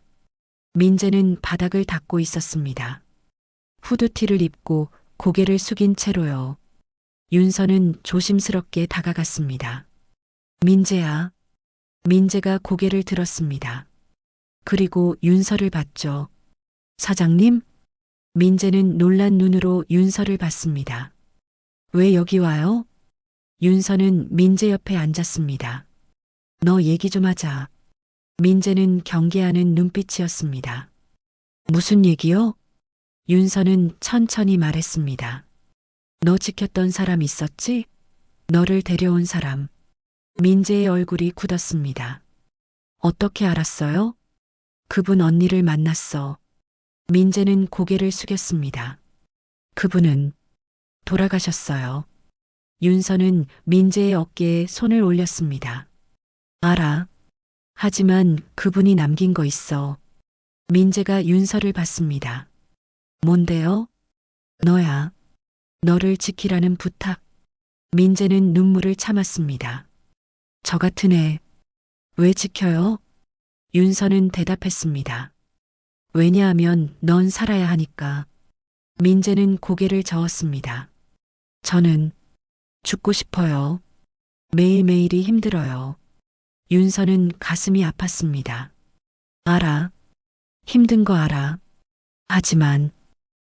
민재는 바닥을 닦고 있었습니다. 후드티를 입고 고개를 숙인 채로요. 윤서는 조심스럽게 다가갔습니다. 민재야. 민재가 고개를 들었습니다. 그리고 윤서를 봤죠. 사장님? 민재는 놀란 눈으로 윤서를 봤습니다. 왜 여기 와요? 윤서는 민재 옆에 앉았습니다. 너 얘기 좀 하자. 민재는 경계하는 눈빛이었습니다. 무슨 얘기요? 윤서는 천천히 말했습니다. 너 지켰던 사람 있었지? 너를 데려온 사람. 민재의 얼굴이 굳었습니다. 어떻게 알았어요? 그분 언니를 만났어. 민재는 고개를 숙였습니다. 그분은 돌아가셨어요. 윤서는 민재의 어깨에 손을 올렸습니다. 알아. 하지만 그분이 남긴 거 있어. 민재가 윤서를 봤습니다. 뭔데요? 너야. 너를 지키라는 부탁. 민재는 눈물을 참았습니다. 저 같은 애, 왜 지켜요? 윤서는 대답했습니다. 왜냐하면 넌 살아야 하니까. 민재는 고개를 저었습니다. 저는 죽고 싶어요. 매일매일이 힘들어요. 윤서는 가슴이 아팠습니다. 알아. 힘든 거 알아. 하지만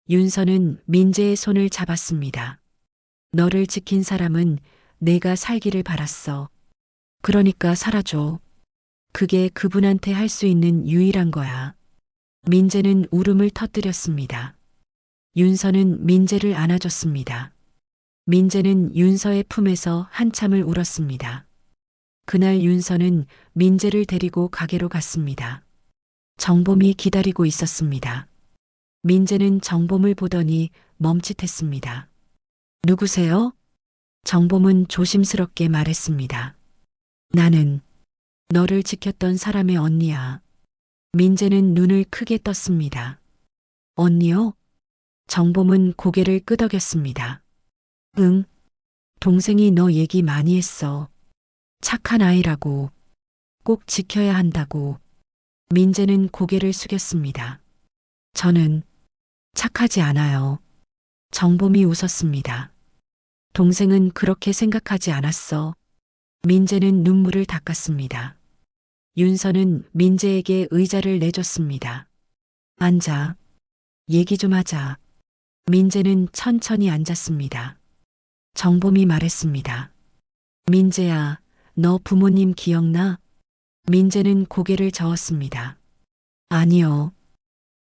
윤서는 민재의 손을 잡았습니다. 너를 지킨 사람은 내가 살기를 바랐어. 그러니까 살아줘. 그게 그분한테 할 수 있는 유일한 거야. 민재는 울음을 터뜨렸습니다. 윤서는 민재를 안아줬습니다. 민재는 윤서의 품에서 한참을 울었습니다. 그날 윤서는 민재를 데리고 가게로 갔습니다. 정범이 기다리고 있었습니다. 민재는 정범을 보더니 멈칫했습니다. 누구세요? 정범은 조심스럽게 말했습니다. 나는 너를 지켰던 사람의 언니야. 민재는 눈을 크게 떴습니다. 언니요? 정범은 고개를 끄덕였습니다. 응, 동생이 너 얘기 많이 했어. 착한 아이라고. 꼭 지켜야 한다고. 민재는 고개를 숙였습니다. 저는 착하지 않아요. 정범이 웃었습니다. 동생은 그렇게 생각하지 않았어. 민재는 눈물을 닦았습니다. 윤서는 민재에게 의자를 내줬습니다. 앉아. 얘기 좀 하자. 민재는 천천히 앉았습니다. 정범이 말했습니다. 민재야, 너 부모님 기억나? 민재는 고개를 저었습니다. 아니요.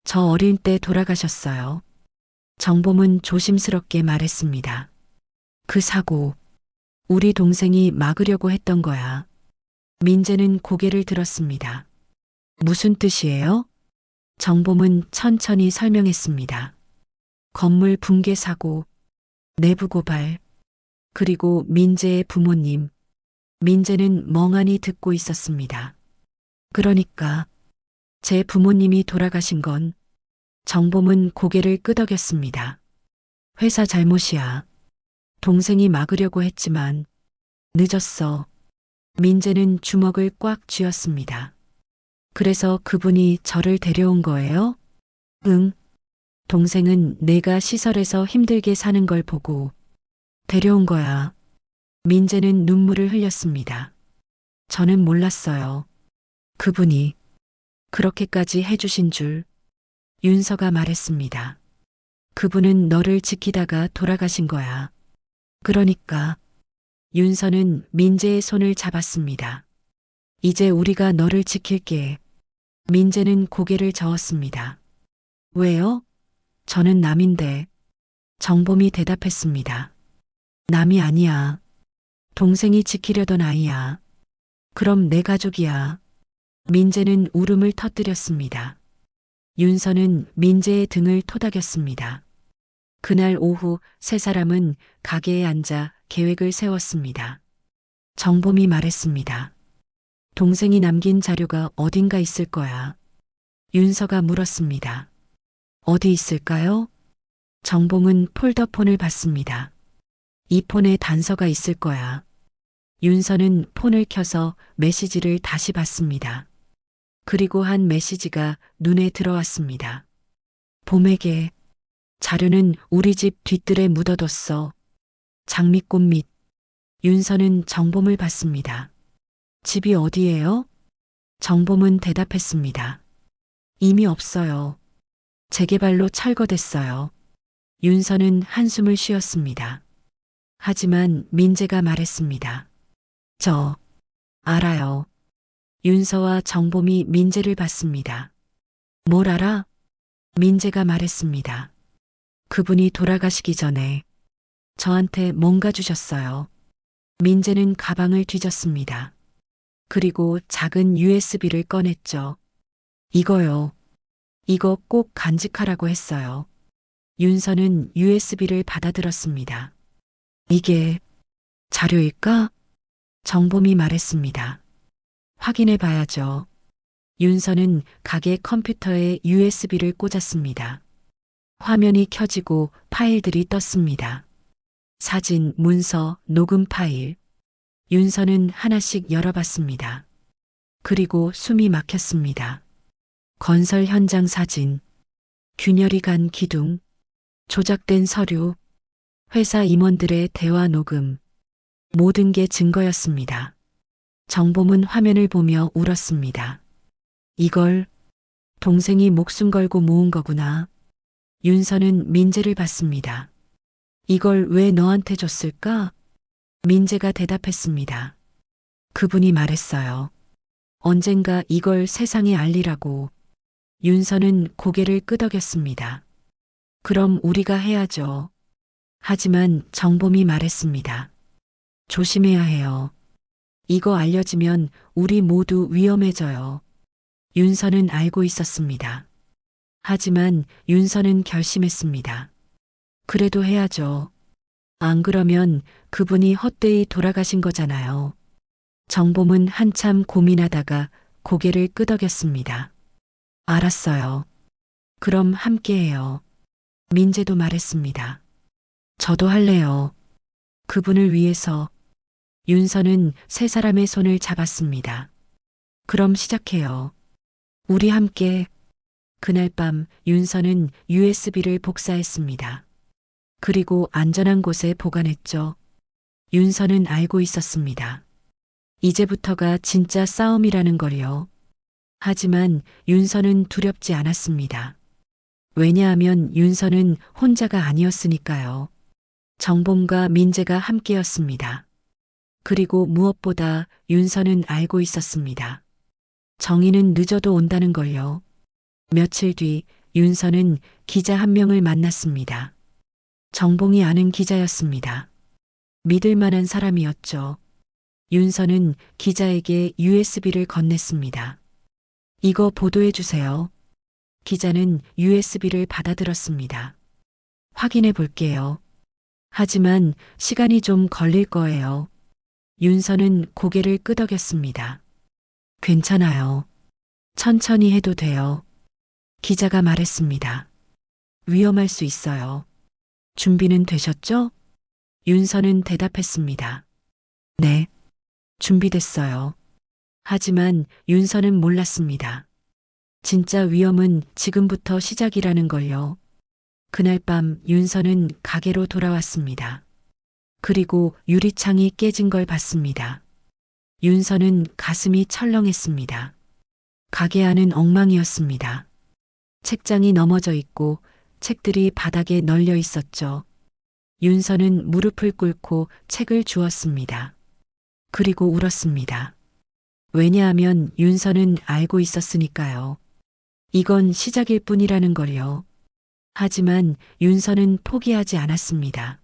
저 어릴 때 돌아가셨어요. 정범은 조심스럽게 말했습니다. 그 사고, 우리 동생이 막으려고 했던 거야. 민재는 고개를 들었습니다. 무슨 뜻이에요? 정범은 천천히 설명했습니다. 건물 붕괴 사고, 내부 고발, 그리고 민재의 부모님. 민재는 멍하니 듣고 있었습니다. 그러니까 제 부모님이 돌아가신 건 정범은 고개를 끄덕였습니다. 회사 잘못이야. 동생이 막으려고 했지만 늦었어. 민재는 주먹을 꽉 쥐었습니다. 그래서 그분이 저를 데려온 거예요? 응. 동생은 내가 시설에서 힘들게 사는 걸 보고 데려온 거야. 민재는 눈물을 흘렸습니다. 저는 몰랐어요. 그분이 그렇게까지 해주신 줄. 윤서가 말했습니다. 그분은 너를 지키다가 돌아가신 거야. 그러니까 윤서는 민재의 손을 잡았습니다. 이제 우리가 너를 지킬게. 민재는 고개를 저었습니다. 왜요? 저는 남인데. 정범이 대답했습니다. 남이 아니야. 동생이 지키려던 아이야. 그럼 내 가족이야. 민재는 울음을 터뜨렸습니다. 윤서는 민재의 등을 토닥였습니다. 그날 오후 세 사람은 가게에 앉아 계획을 세웠습니다. 정범이 말했습니다. 동생이 남긴 자료가 어딘가 있을 거야. 윤서가 물었습니다. 어디 있을까요? 정봉은 폴더폰을 받습니다. 이 폰에 단서가 있을 거야. 윤서는 폰을 켜서 메시지를 다시 봤습니다. 그리고 한 메시지가 눈에 들어왔습니다. 봄에게 자료는 우리 집 뒤뜰에 묻어뒀어. 장미꽃 밑. 윤서는 정범을 봤습니다. 집이 어디예요? 정범은 대답했습니다. 이미 없어요. 재개발로 철거됐어요. 윤서는 한숨을 쉬었습니다. 하지만 민재가 말했습니다. 저 알아요. 윤서와 정범이 민재를 봤습니다. 뭘 알아? 민재가 말했습니다. 그분이 돌아가시기 전에 저한테 뭔가 주셨어요. 민재는 가방을 뒤졌습니다. 그리고 작은 USB를 꺼냈죠. 이거요. 이거 꼭 간직하라고 했어요. 윤서는 USB를 받아들었습니다. 이게 자료일까? 정범이 말했습니다. 확인해 봐야죠. 윤서는 가게 컴퓨터에 USB를 꽂았습니다. 화면이 켜지고 파일들이 떴습니다. 사진, 문서, 녹음 파일. 윤서는 하나씩 열어봤습니다. 그리고 숨이 막혔습니다. 건설 현장 사진, 균열이 간 기둥, 조작된 서류, 회사 임원들의 대화 녹음, 모든 게 증거였습니다. 정범은 화면을 보며 울었습니다. 이걸 동생이 목숨 걸고 모은 거구나. 윤서는 민재를 봤습니다. 이걸 왜 너한테 줬을까? 민재가 대답했습니다. 그분이 말했어요. 언젠가 이걸 세상에 알리라고. 윤서는 고개를 끄덕였습니다. 그럼 우리가 해야죠. 하지만 정범이 말했습니다. 조심해야 해요. 이거 알려지면 우리 모두 위험해져요. 윤서는 알고 있었습니다. 하지만 윤서는 결심했습니다. 그래도 해야죠. 안 그러면 그분이 헛되이 돌아가신 거잖아요. 정범은 한참 고민하다가 고개를 끄덕였습니다. 알았어요. 그럼 함께해요. 민재도 말했습니다. 저도 할래요. 그분을 위해서. 윤서는 세 사람의 손을 잡았습니다. 그럼 시작해요. 우리 함께. 그날 밤 윤서는 USB를 복사했습니다. 그리고 안전한 곳에 보관했죠. 윤서는 알고 있었습니다. 이제부터가 진짜 싸움이라는 걸요. 하지만 윤서는 두렵지 않았습니다. 왜냐하면 윤서는 혼자가 아니었으니까요. 정범과 민재가 함께였습니다. 그리고 무엇보다 윤서는 알고 있었습니다. 정의는 늦어도 온다는 걸요. 며칠 뒤 윤서는 기자 한 명을 만났습니다. 정봉이 아는 기자였습니다. 믿을 만한 사람이었죠. 윤서는 기자에게 USB를 건넸습니다. 이거 보도해 주세요. 기자는 USB를 받아들었습니다. 확인해 볼게요. 하지만 시간이 좀 걸릴 거예요. 윤서는 고개를 끄덕였습니다. 괜찮아요. 천천히 해도 돼요. 기자가 말했습니다. 위험할 수 있어요. 준비는 되셨죠? 윤서는 대답했습니다. 네, 준비됐어요. 하지만 윤서는 몰랐습니다. 진짜 위험은 지금부터 시작이라는 걸요. 그날 밤 윤서는 가게로 돌아왔습니다. 그리고 유리창이 깨진 걸 봤습니다. 윤서는 가슴이 철렁했습니다. 가게 안은 엉망이었습니다. 책장이 넘어져 있고 책들이 바닥에 널려 있었죠. 윤서는 무릎을 꿇고 책을 주었습니다. 그리고 울었습니다. 왜냐하면 윤서는 알고 있었으니까요. 이건 시작일 뿐이라는 걸요. 하지만 윤서는 포기하지 않았습니다.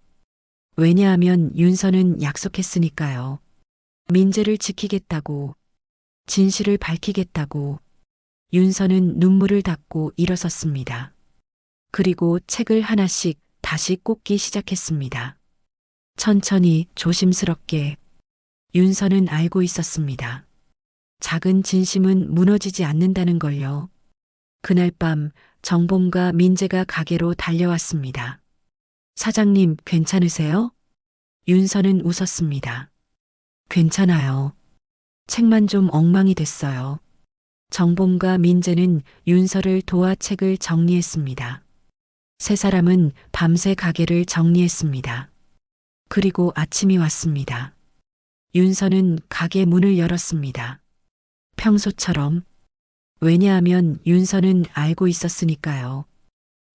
왜냐하면 윤서는 약속했으니까요. 민재를 지키겠다고, 진실을 밝히겠다고. 윤서는 눈물을 닦고 일어섰습니다. 그리고 책을 하나씩 다시 꽂기 시작했습니다. 천천히 조심스럽게. 윤서는 알고 있었습니다. 작은 진심은 무너지지 않는다는 걸요. 그날 밤 정범과 민재가 가게로 달려왔습니다. 사장님, 괜찮으세요? 윤서는 웃었습니다. 괜찮아요. 책만 좀 엉망이 됐어요. 정범과 민재는 윤서를 도와 책을 정리했습니다. 세 사람은 밤새 가게를 정리했습니다. 그리고 아침이 왔습니다. 윤서는 가게 문을 열었습니다. 평소처럼. 왜냐하면 윤서는 알고 있었으니까요.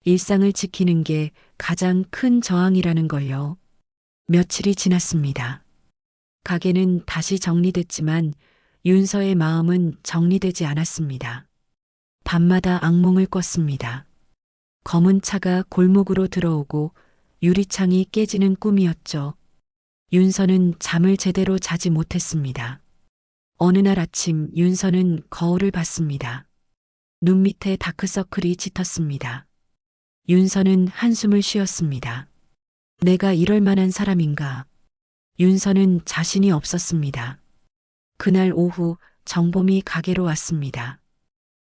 일상을 지키는 게 가장 큰 저항이라는 걸요. 며칠이 지났습니다. 가게는 다시 정리됐지만 윤서의 마음은 정리되지 않았습니다. 밤마다 악몽을 꿨습니다. 검은 차가 골목으로 들어오고 유리창이 깨지는 꿈이었죠. 윤서는 잠을 제대로 자지 못했습니다. 어느 날 아침 윤서는 거울을 봤습니다. 눈 밑에 다크서클이 짙었습니다. 윤서는 한숨을 쉬었습니다. 내가 이럴 만한 사람인가? 윤서는 자신이 없었습니다. 그날 오후 정범이 가게로 왔습니다.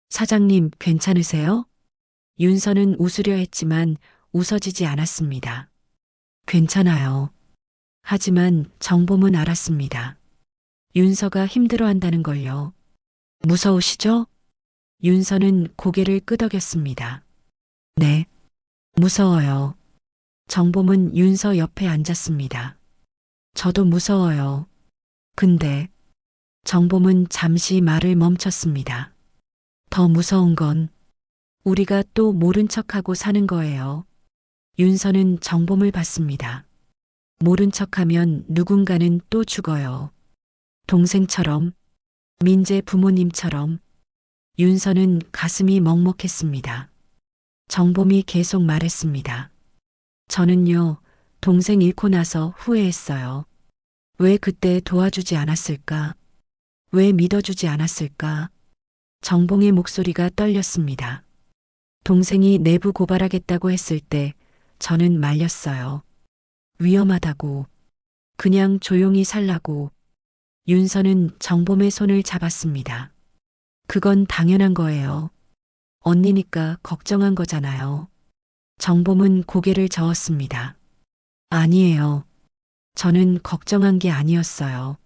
사장님, 괜찮으세요? 윤서는 웃으려 했지만 웃어지지 않았습니다. 괜찮아요. 하지만 정범은 알았습니다. 윤서가 힘들어한다는 걸요. 무서우시죠? 윤서는 고개를 끄덕였습니다. 네, 무서워요. 정범은 윤서 옆에 앉았습니다. 저도 무서워요. 근데 정범은 잠시 말을 멈췄습니다. 더 무서운 건 우리가 또 모른 척하고 사는 거예요. 윤서는 정범을 봤습니다. 모른 척하면 누군가는 또 죽어요. 동생처럼, 민재 부모님처럼. 윤서는 가슴이 먹먹했습니다. 정범이 계속 말했습니다. 저는요, 동생 잃고 나서 후회했어요. 왜 그때 도와주지 않았을까? 왜 믿어주지 않았을까? 정봉의 목소리가 떨렸습니다. 동생이 내부 고발하겠다고 했을 때 저는 말렸어요. 위험하다고. 그냥 조용히 살라고. 윤서는 정범의 손을 잡았습니다. 그건 당연한 거예요. 언니니까 걱정한 거잖아요. 정범은 고개를 저었습니다. 아니에요. 저는 걱정한 게 아니었어요.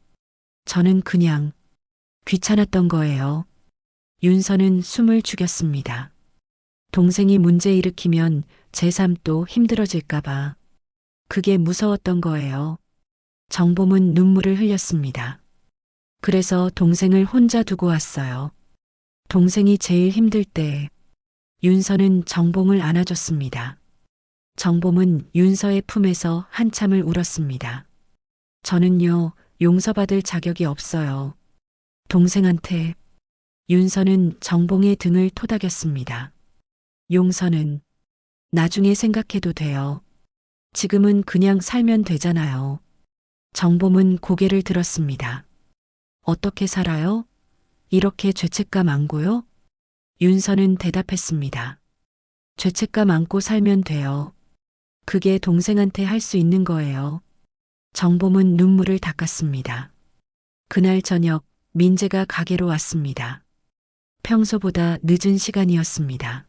저는 그냥 귀찮았던 거예요. 윤서는 숨을 죽였습니다. 동생이 문제 일으키면 제 삶도 힘들어질까봐. 그게 무서웠던 거예요. 정범은 눈물을 흘렸습니다. 그래서 동생을 혼자 두고 왔어요. 동생이 제일 힘들 때 윤서는 정범을 안아줬습니다. 정범은 윤서의 품에서 한참을 울었습니다. 저는요, 용서받을 자격이 없어요. 동생한테. 윤서는 정봉의 등을 토닥였습니다. 용서는 나중에 생각해도 돼요. 지금은 그냥 살면 되잖아요. 정범은 고개를 들었습니다. 어떻게 살아요? 이렇게 죄책감 안고요? 윤서는 대답했습니다. 죄책감 안고 살면 돼요. 그게 동생한테 할 수 있는 거예요. 정범은 눈물을 닦았습니다. 그날 저녁 민재가 가게로 왔습니다. 평소보다 늦은 시간이었습니다.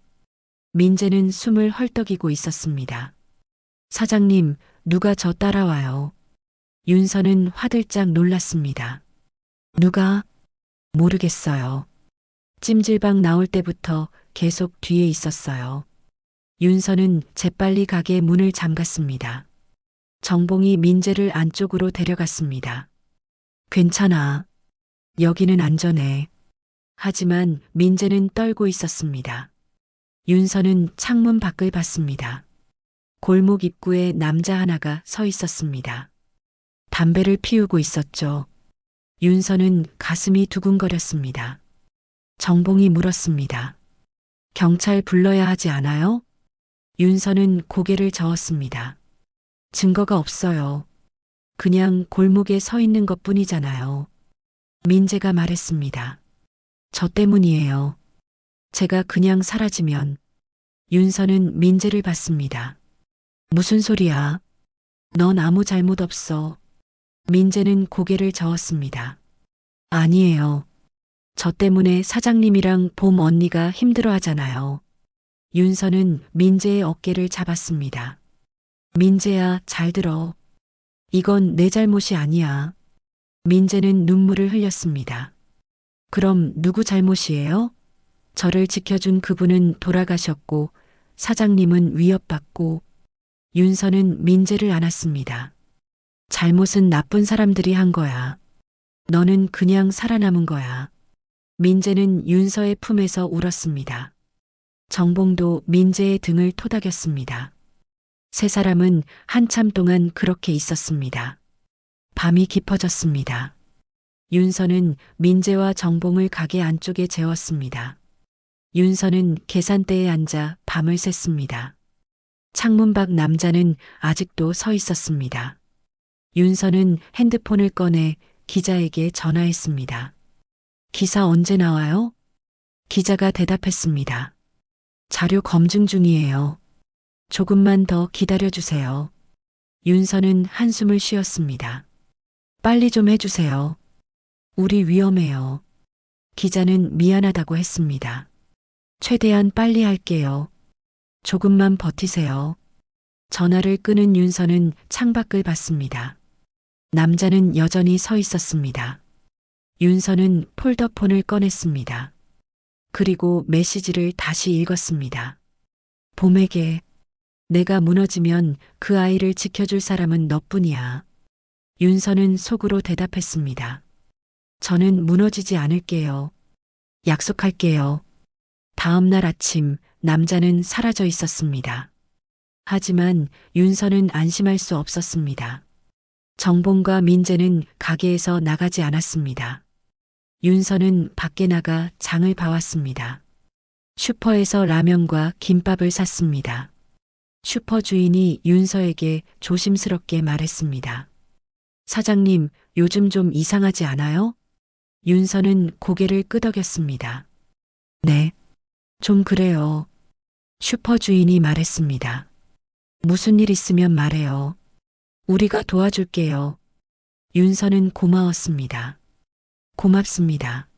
민재는 숨을 헐떡이고 있었습니다. 사장님, 누가 저 따라와요. 윤서는 화들짝 놀랐습니다. 누가? 모르겠어요. 찜질방 나올 때부터 계속 뒤에 있었어요. 윤서는 재빨리 가게 문을 잠갔습니다. 정봉이 민재를 안쪽으로 데려갔습니다. 괜찮아. 여기는 안전해. 하지만 민재는 떨고 있었습니다. 윤서는 창문 밖을 봤습니다. 골목 입구에 남자 하나가 서 있었습니다. 담배를 피우고 있었죠. 윤서는 가슴이 두근거렸습니다. 정봉이 물었습니다. 경찰 불러야 하지 않아요? 윤서는 고개를 저었습니다. 증거가 없어요. 그냥 골목에 서 있는 것 뿐이잖아요. 민재가 말했습니다. 저 때문이에요. 제가 그냥 사라지면. 윤서는 민재를 봤습니다. 무슨 소리야? 넌 아무 잘못 없어. 민재는 고개를 저었습니다. 아니에요. 저 때문에 사장님이랑 봄 언니가 힘들어 하잖아요. 윤서는 민재의 어깨를 잡았습니다. 민재야, 잘 들어. 이건 내 잘못이 아니야. 민재는 눈물을 흘렸습니다. 그럼 누구 잘못이에요? 저를 지켜준 그분은 돌아가셨고 사장님은 위협받고. 윤서는 민재를 안았습니다. 잘못은 나쁜 사람들이 한 거야. 너는 그냥 살아남은 거야. 민재는 윤서의 품에서 울었습니다. 정봉도 민재의 등을 토닥였습니다. 세 사람은 한참 동안 그렇게 있었습니다. 밤이 깊어졌습니다. 윤서는 민재와 정봉을 가게 안쪽에 재웠습니다. 윤서는 계산대에 앉아 밤을 샜습니다. 창문 밖 남자는 아직도 서 있었습니다. 윤서는 핸드폰을 꺼내 기자에게 전화했습니다. 기사 언제 나와요? 기자가 대답했습니다. 자료 검증 중이에요. 조금만 더 기다려주세요. 윤서는 한숨을 쉬었습니다. 빨리 좀 해주세요. 우리 위험해요. 기자는 미안하다고 했습니다. 최대한 빨리 할게요. 조금만 버티세요. 전화를 끊은 윤서는 창밖을 봤습니다. 남자는 여전히 서 있었습니다. 윤서는 폴더폰을 꺼냈습니다. 그리고 메시지를 다시 읽었습니다. 봄에게 내가 무너지면 그 아이를 지켜줄 사람은 너뿐이야. 윤서는 속으로 대답했습니다. 저는 무너지지 않을게요. 약속할게요. 다음 날 아침 남자는 사라져 있었습니다. 하지만 윤서는 안심할 수 없었습니다. 정봉과 민재는 가게에서 나가지 않았습니다. 윤서는 밖에 나가 장을 봐왔습니다. 슈퍼에서 라면과 김밥을 샀습니다. 슈퍼 주인이 윤서에게 조심스럽게 말했습니다. 사장님, 요즘 좀 이상하지 않아요? 윤서는 고개를 끄덕였습니다. 네, 좀 그래요. 슈퍼 주인이 말했습니다. 무슨 일 있으면 말해요. 우리가 도와줄게요. 윤서는 고마웠습니다. 고맙습니다.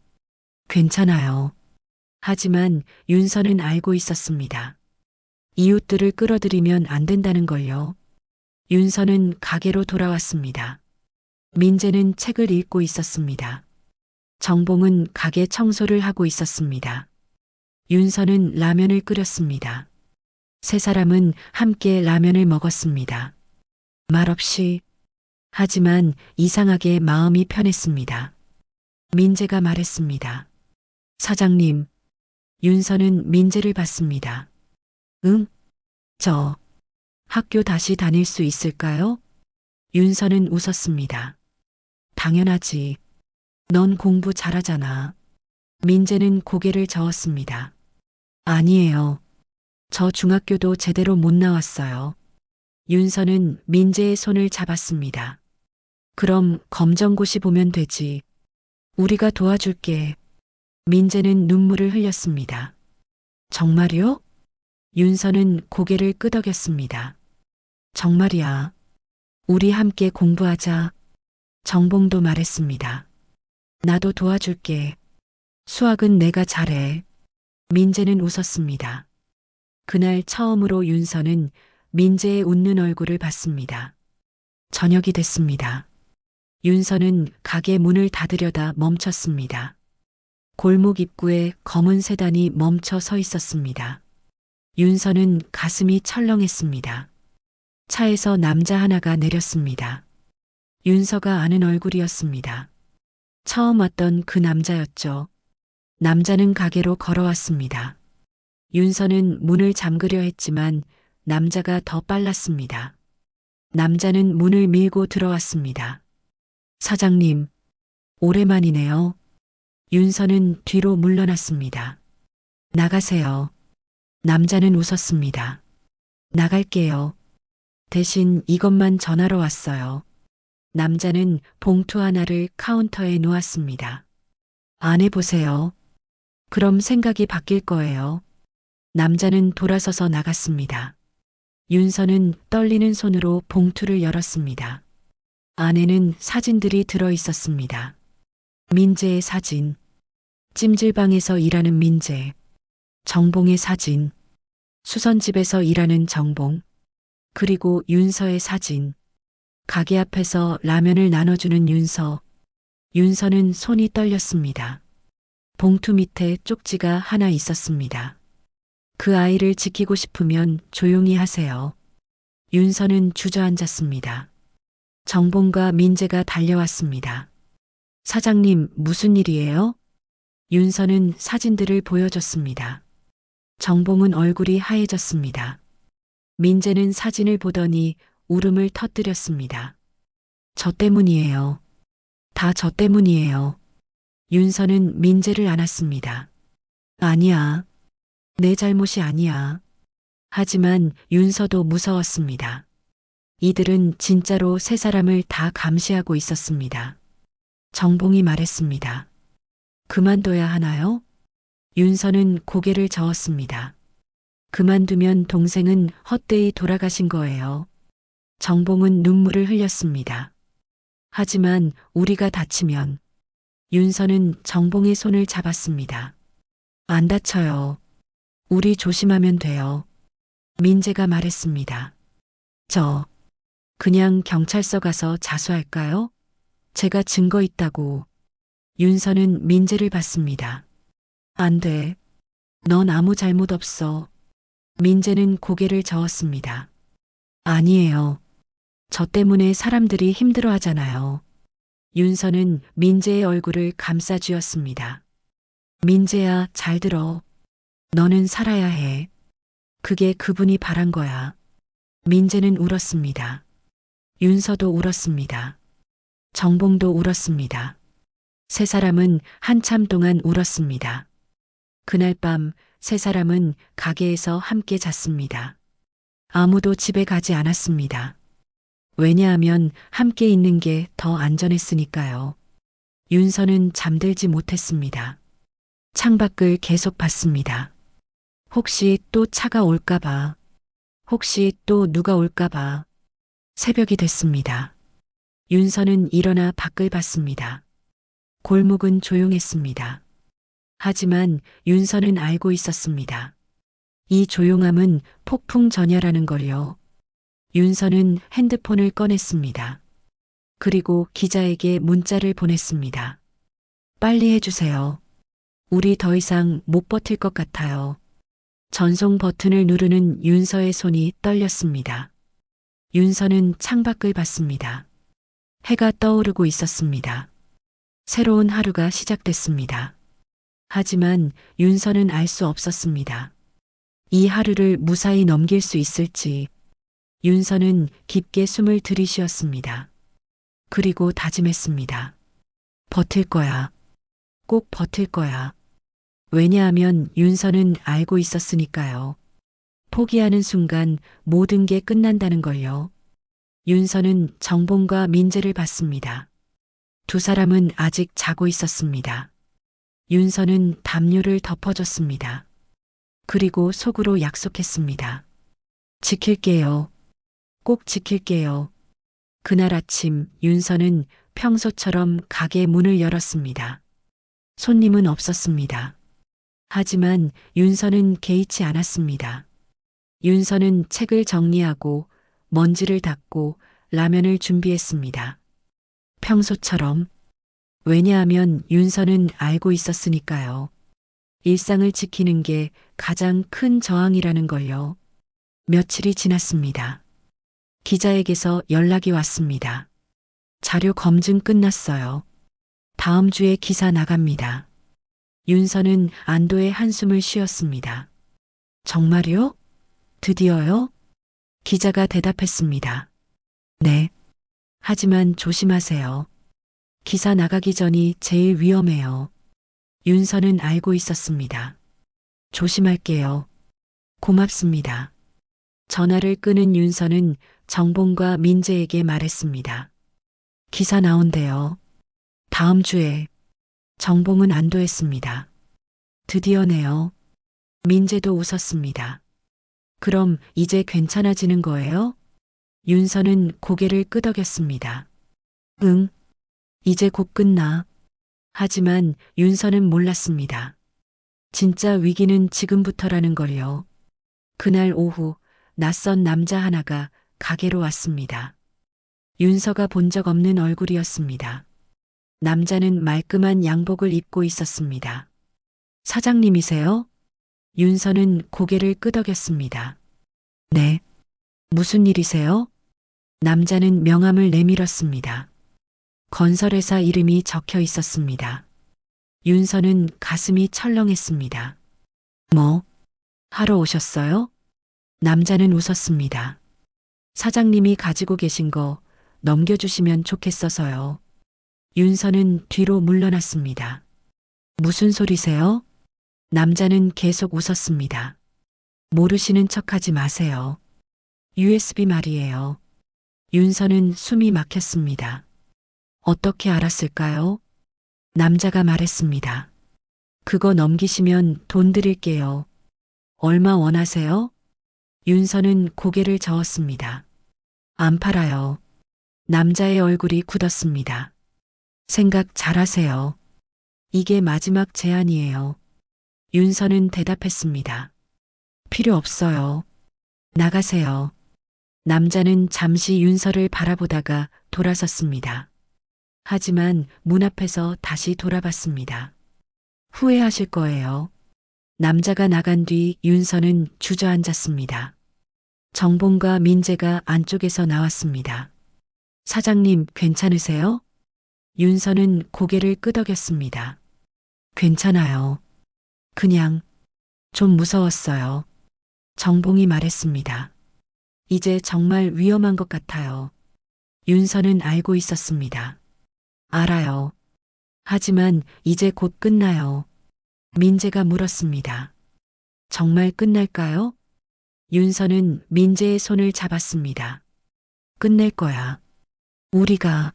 괜찮아요. 하지만 윤서는 알고 있었습니다. 이웃들을 끌어들이면 안 된다는 걸요. 윤서는 가게로 돌아왔습니다. 민재는 책을 읽고 있었습니다. 정봉은 가게 청소를 하고 있었습니다. 윤서는 라면을 끓였습니다. 세 사람은 함께 라면을 먹었습니다. 말없이. 하지만 이상하게 마음이 편했습니다. 민재가 말했습니다. 사장님. 윤서는 민재를 봤습니다. 응? 저 학교 다시 다닐 수 있을까요? 윤서는 웃었습니다. 당연하지. 넌 공부 잘하잖아. 민재는 고개를 저었습니다. 아니에요. 저 중학교도 제대로 못 나왔어요. 윤서는 민재의 손을 잡았습니다. 그럼 검정고시 보면 되지. 우리가 도와줄게. 민재는 눈물을 흘렸습니다. 정말요? 윤서는 고개를 끄덕였습니다. 정말이야. 우리 함께 공부하자. 정봉도 말했습니다. 나도 도와줄게. 수학은 내가 잘해. 민재는 웃었습니다. 그날 처음으로 윤서는 민재의 웃는 얼굴을 봤습니다. 저녁이 됐습니다. 윤서는 가게 문을 닫으려다 멈췄습니다. 골목 입구에 검은 세단이 멈춰 서 있었습니다. 윤서는 가슴이 철렁했습니다. 차에서 남자 하나가 내렸습니다. 윤서가 아는 얼굴이었습니다. 처음 왔던 그 남자였죠. 남자는 가게로 걸어왔습니다. 윤서는 문을 잠그려 했지만 남자가 더 빨랐습니다. 남자는 문을 밀고 들어왔습니다. 사장님, 오랜만이네요. 윤서는 뒤로 물러났습니다. 나가세요. 남자는 웃었습니다. 나갈게요. 대신 이것만 전하러 왔어요. 남자는 봉투 하나를 카운터에 놓았습니다. 안에 보세요. 그럼 생각이 바뀔 거예요. 남자는 돌아서서 나갔습니다. 윤서는 떨리는 손으로 봉투를 열었습니다. 안에는 사진들이 들어 있었습니다. 민재의 사진, 찜질방에서 일하는 민재, 정봉의 사진, 수선집에서 일하는 정봉, 그리고 윤서의 사진, 가게 앞에서 라면을 나눠주는 윤서. 윤서는 손이 떨렸습니다. 봉투 밑에 쪽지가 하나 있었습니다. 그 아이를 지키고 싶으면 조용히 하세요. 윤서는 주저앉았습니다. 정봉과 민재가 달려왔습니다. 사장님, 무슨 일이에요? 윤서는 사진들을 보여줬습니다. 정봉은 얼굴이 하얘졌습니다. 민재는 사진을 보더니 울음을 터뜨렸습니다. 저 때문이에요. 다 저 때문이에요. 윤서는 민재를 안았습니다. 아니야. 내 잘못이 아니야. 하지만 윤서도 무서웠습니다. 이들은 진짜로 세 사람을 다 감시하고 있었습니다. 정봉이 말했습니다. 그만둬야 하나요? 윤서는 고개를 저었습니다. 그만두면 동생은 헛되이 돌아가신 거예요. 정봉은 눈물을 흘렸습니다. 하지만 우리가 다치면 윤서는 정봉의 손을 잡았습니다. 안 다쳐요. 우리 조심하면 돼요. 민재가 말했습니다. 저 그냥 경찰서 가서 자수할까요? 제가 증거 있다고. 윤서는 민재를 봤습니다. 안 돼. 넌 아무 잘못 없어. 민재는 고개를 저었습니다. 아니에요. 저 때문에 사람들이 힘들어 하잖아요. 윤서는 민재의 얼굴을 감싸 쥐었습니다. 민재야, 잘 들어. 너는 살아야 해. 그게 그분이 바란 거야. 민재는 울었습니다. 윤서도 울었습니다. 정봉도 울었습니다. 세 사람은 한참 동안 울었습니다. 그날 밤 세 사람은 가게에서 함께 잤습니다. 아무도 집에 가지 않았습니다. 왜냐하면 함께 있는 게 더 안전했으니까요. 윤서는 잠들지 못했습니다. 창밖을 계속 봤습니다. 혹시 또 차가 올까봐. 혹시 또 누가 올까봐. 새벽이 됐습니다. 윤서는 일어나 밖을 봤습니다. 골목은 조용했습니다. 하지만 윤서는 알고 있었습니다. 이 조용함은 폭풍 전야라는 걸요. 윤서는 핸드폰을 꺼냈습니다. 그리고 기자에게 문자를 보냈습니다. 빨리 해주세요. 우리 더 이상 못 버틸 것 같아요. 전송 버튼을 누르는 윤서의 손이 떨렸습니다. 윤서는 창밖을 봤습니다. 해가 떠오르고 있었습니다. 새로운 하루가 시작됐습니다. 하지만 윤서는 알 수 없었습니다. 이 하루를 무사히 넘길 수 있을지. 윤서는 깊게 숨을 들이쉬었습니다. 그리고 다짐했습니다. 버틸 거야. 꼭 버틸 거야. 왜냐하면 윤서는 알고 있었으니까요. 포기하는 순간 모든 게 끝난다는 걸요. 윤서는 정봉과 민재를 봤습니다. 두 사람은 아직 자고 있었습니다. 윤서는 담요를 덮어줬습니다. 그리고 속으로 약속했습니다. 지킬게요. 꼭 지킬게요. 그날 아침 윤서는 평소처럼 가게 문을 열었습니다. 손님은 없었습니다. 하지만 윤서는 개의치 않았습니다. 윤서는 책을 정리하고 먼지를 닦고 라면을 준비했습니다. 평소처럼. 왜냐하면 윤서는 알고 있었으니까요. 일상을 지키는 게 가장 큰 저항이라는 걸요. 며칠이 지났습니다. 기자에게서 연락이 왔습니다. 자료 검증 끝났어요. 다음 주에 기사 나갑니다. 윤서는 안도의 한숨을 쉬었습니다. 정말요? 드디어요? 기자가 대답했습니다. 네. 하지만 조심하세요. 기사 나가기 전이 제일 위험해요. 윤서는 알고 있었습니다. 조심할게요. 고맙습니다. 전화를 끊은 윤서는 정봉과 민재에게 말했습니다. 기사 나온대요. 다음 주에. 정봉은 안도했습니다. 드디어네요. 민재도 웃었습니다. 그럼 이제 괜찮아지는 거예요? 윤서는 고개를 끄덕였습니다. 응, 이제 곧 끝나. 하지만 윤서는 몰랐습니다. 진짜 위기는 지금부터라는 걸요. 그날 오후 낯선 남자 하나가 가게로 왔습니다. 윤서가 본 적 없는 얼굴이었습니다. 남자는 말끔한 양복을 입고 있었습니다. 사장님이세요? 윤서는 고개를 끄덕였습니다. 네. 무슨 일이세요? 남자는 명함을 내밀었습니다. 건설회사 이름이 적혀 있었습니다. 윤서는 가슴이 철렁했습니다. 뭐? 하러 오셨어요? 남자는 웃었습니다. 사장님이 가지고 계신 거 넘겨주시면 좋겠어서요. 윤서는 뒤로 물러났습니다. 무슨 소리세요? 남자는 계속 웃었습니다. 모르시는 척하지 마세요. USB 말이에요. 윤서는 숨이 막혔습니다. 어떻게 알았을까요? 남자가 말했습니다. 그거 넘기시면 돈 드릴게요. 얼마 원하세요? 윤서는 고개를 저었습니다. 안 팔아요. 남자의 얼굴이 굳었습니다. 생각 잘하세요. 이게 마지막 제안이에요. 윤서는 대답했습니다. 필요 없어요. 나가세요. 남자는 잠시 윤서를 바라보다가 돌아섰습니다. 하지만 문 앞에서 다시 돌아봤습니다. 후회하실 거예요. 남자가 나간 뒤 윤서는 주저앉았습니다. 정봉과 민재가 안쪽에서 나왔습니다. 사장님 괜찮으세요? 윤서는 고개를 끄덕였습니다. 괜찮아요. 그냥 좀 무서웠어요. 정봉이 말했습니다. 이제 정말 위험한 것 같아요. 윤서는 알고 있었습니다. 알아요. 하지만 이제 곧 끝나요. 민재가 물었습니다. 정말 끝날까요? 윤서는 민재의 손을 잡았습니다. 끝낼 거야. 우리가.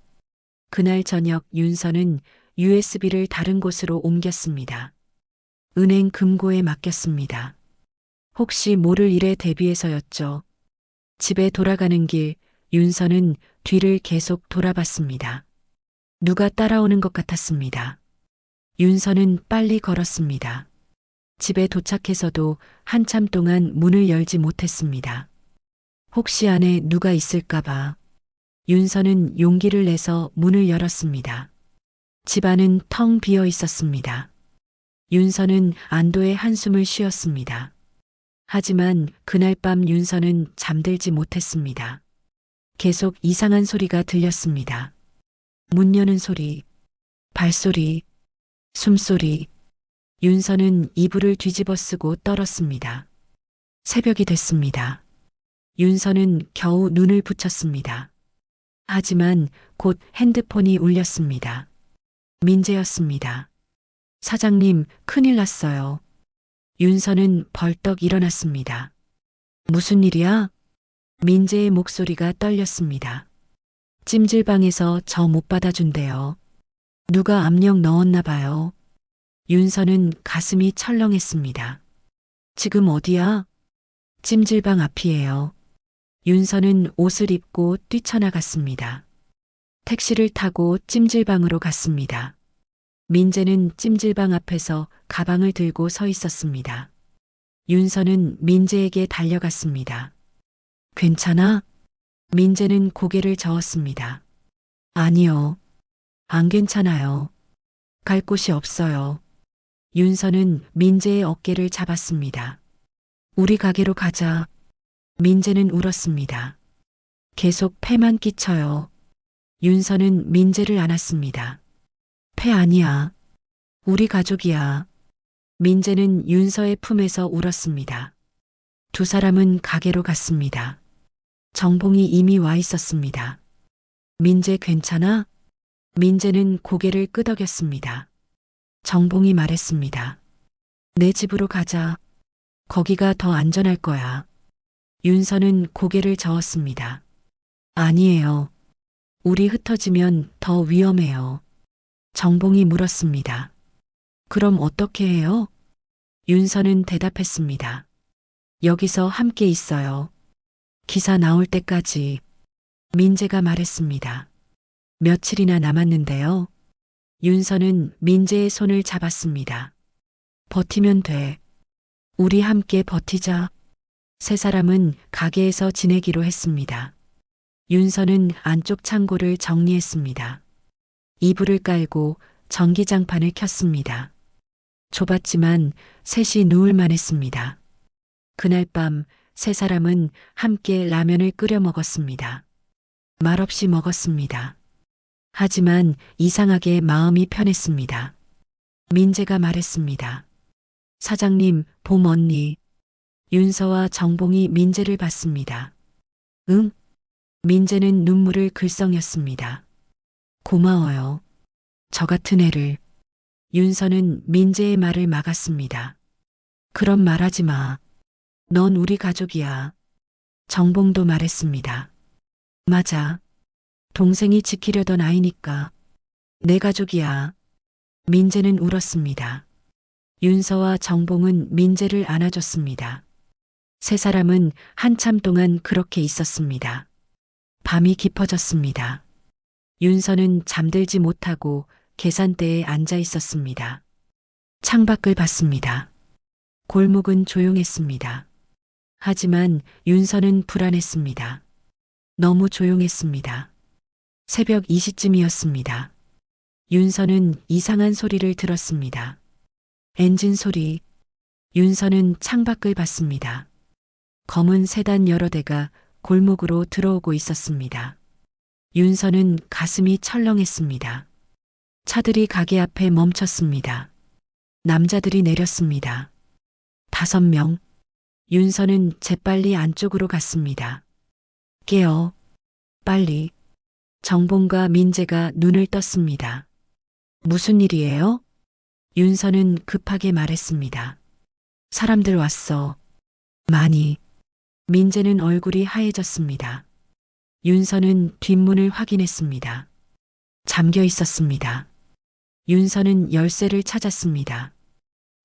그날 저녁 윤서는 USB를 다른 곳으로 옮겼습니다. 은행 금고에 맡겼습니다. 혹시 모를 일에 대비해서였죠. 집에 돌아가는 길 윤서는 뒤를 계속 돌아봤습니다. 누가 따라오는 것 같았습니다. 윤서는 빨리 걸었습니다. 집에 도착해서도 한참 동안 문을 열지 못했습니다. 혹시 안에 누가 있을까봐. 윤서는 용기를 내서 문을 열었습니다. 집 안은 텅 비어 있었습니다. 윤서는 안도의 한숨을 쉬었습니다. 하지만 그날 밤 윤서는 잠들지 못했습니다. 계속 이상한 소리가 들렸습니다. 문 여는 소리, 발소리, 숨소리. 윤서는 이불을 뒤집어 쓰고 떨었습니다. 새벽이 됐습니다. 윤서는 겨우 눈을 붙였습니다. 하지만 곧 핸드폰이 울렸습니다. 민재였습니다. 사장님, 큰일 났어요. 윤서는 벌떡 일어났습니다. 무슨 일이야? 민재의 목소리가 떨렸습니다. 찜질방에서 저 못 받아준대요. 누가 압력 넣었나 봐요. 윤서는 가슴이 철렁했습니다. 지금 어디야? 찜질방 앞이에요. 윤서는 옷을 입고 뛰쳐나갔습니다. 택시를 타고 찜질방으로 갔습니다. 민재는 찜질방 앞에서 가방을 들고 서 있었습니다. 윤서는 민재에게 달려갔습니다. 괜찮아? 민재는 고개를 저었습니다. 아니요. 안 괜찮아요. 갈 곳이 없어요. 윤서는 민재의 어깨를 잡았습니다. 우리 가게로 가자. 민재는 울었습니다. 계속 폐만 끼쳐요. 윤서는 민재를 안았습니다. 폐 아니야. 우리 가족이야. 민재는 윤서의 품에서 울었습니다. 두 사람은 가게로 갔습니다. 정봉이 이미 와 있었습니다. 민재 괜찮아? 민재는 고개를 끄덕였습니다. 정봉이 말했습니다. 내 집으로 가자. 거기가 더 안전할 거야. 윤서는 고개를 저었습니다. 아니에요. 우리 흩어지면 더 위험해요. 정봉이 물었습니다. 그럼 어떻게 해요? 윤서는 대답했습니다. 여기서 함께 있어요. 기사 나올 때까지. 민재가 말했습니다. 며칠이나 남았는데요. 윤서는 민재의 손을 잡았습니다. 버티면 돼. 우리 함께 버티자. 세 사람은 가게에서 지내기로 했습니다. 윤서는 안쪽 창고를 정리했습니다. 이불을 깔고 전기장판을 켰습니다. 좁았지만 셋이 누울만 했습니다. 그날 밤 세 사람은 함께 라면을 끓여 먹었습니다. 말없이 먹었습니다. 하지만 이상하게 마음이 편했습니다. 민재가 말했습니다. 사장님, 봄 언니. 윤서와 정봉이 민재를 봤습니다. 응? 민재는 눈물을 글썽였습니다. 고마워요. 저 같은 애를. 윤서는 민재의 말을 막았습니다. 그런 말하지 마. 넌 우리 가족이야. 정봉도 말했습니다. 맞아. 동생이 지키려던 아이니까. 내 가족이야. 민재는 울었습니다. 윤서와 정봉은 민재를 안아줬습니다. 세 사람은 한참 동안 그렇게 있었습니다. 밤이 깊어졌습니다. 윤서는 잠들지 못하고 계산대에 앉아 있었습니다. 창밖을 봤습니다. 골목은 조용했습니다. 하지만 윤서는 불안했습니다. 너무 조용했습니다. 새벽 2시쯤이었습니다. 윤서는 이상한 소리를 들었습니다. 엔진 소리. 윤서는 창밖을 봤습니다. 검은 세단 여러 대가 골목으로 들어오고 있었습니다. 윤서는 가슴이 철렁했습니다. 차들이 가게 앞에 멈췄습니다. 남자들이 내렸습니다. 5명. 윤서는 재빨리 안쪽으로 갔습니다. 깨어. 빨리. 정봉과 민재가 눈을 떴습니다. 무슨 일이에요? 윤서는 급하게 말했습니다. 사람들 왔어. 많이. 민재는 얼굴이 하얘졌습니다. 윤서는 뒷문을 확인했습니다. 잠겨 있었습니다. 윤서는 열쇠를 찾았습니다.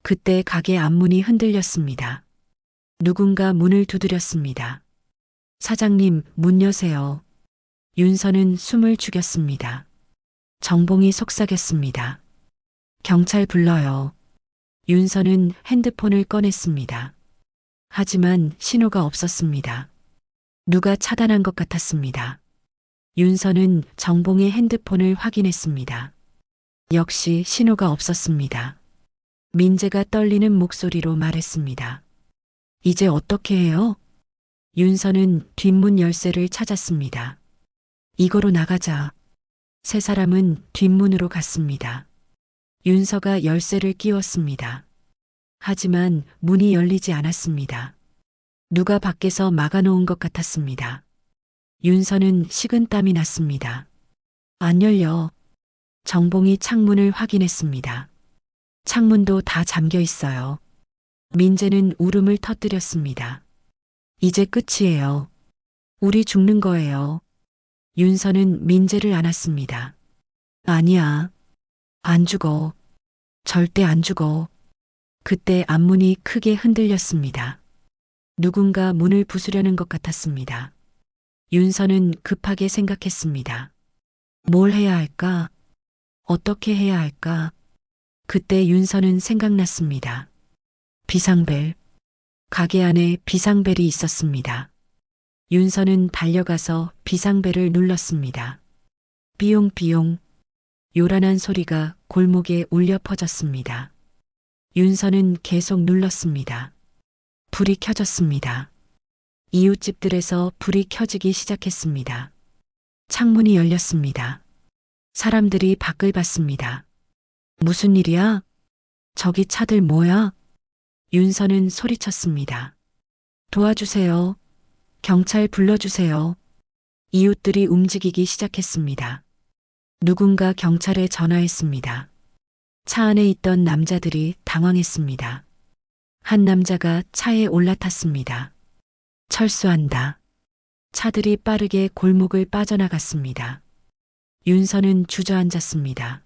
그때 가게 앞문이 흔들렸습니다. 누군가 문을 두드렸습니다. 사장님, 문 여세요. 윤서는 숨을 죽였습니다. 정봉이 속삭였습니다. 경찰 불러요. 윤서는 핸드폰을 꺼냈습니다. 하지만 신호가 없었습니다. 누가 차단한 것 같았습니다. 윤서는 정봉의 핸드폰을 확인했습니다. 역시 신호가 없었습니다. 민재가 떨리는 목소리로 말했습니다. 이제 어떻게 해요? 윤서는 뒷문 열쇠를 찾았습니다. 이거로 나가자. 세 사람은 뒷문으로 갔습니다. 윤서가 열쇠를 끼웠습니다. 하지만 문이 열리지 않았습니다. 누가 밖에서 막아놓은 것 같았습니다. 윤서는 식은땀이 났습니다. 안 열려. 정봉이 창문을 확인했습니다. 창문도 다 잠겨 있어요. 민재는 울음을 터뜨렸습니다. 이제 끝이에요. 우리 죽는 거예요. 윤서는 민재를 안았습니다. 아니야. 안 죽어. 절대 안 죽어. 그때 앞문이 크게 흔들렸습니다. 누군가 문을 부수려는 것 같았습니다. 윤서는 급하게 생각했습니다. 뭘 해야 할까? 어떻게 해야 할까? 그때 윤서는 생각났습니다. 비상벨. 가게 안에 비상벨이 있었습니다. 윤서는 달려가서 비상벨을 눌렀습니다. 삐용삐용. 요란한 소리가 골목에 울려 퍼졌습니다. 윤서는 계속 눌렀습니다. 불이 켜졌습니다. 이웃집들에서 불이 켜지기 시작했습니다. 창문이 열렸습니다. 사람들이 밖을 봤습니다. 무슨 일이야? 저기 차들 뭐야? 윤서는 소리쳤습니다. 도와주세요. 경찰 불러주세요. 이웃들이 움직이기 시작했습니다. 누군가 경찰에 전화했습니다. 차 안에 있던 남자들이 당황했습니다. 한 남자가 차에 올라탔습니다. 철수한다. 차들이 빠르게 골목을 빠져나갔습니다. 윤서는 주저앉았습니다.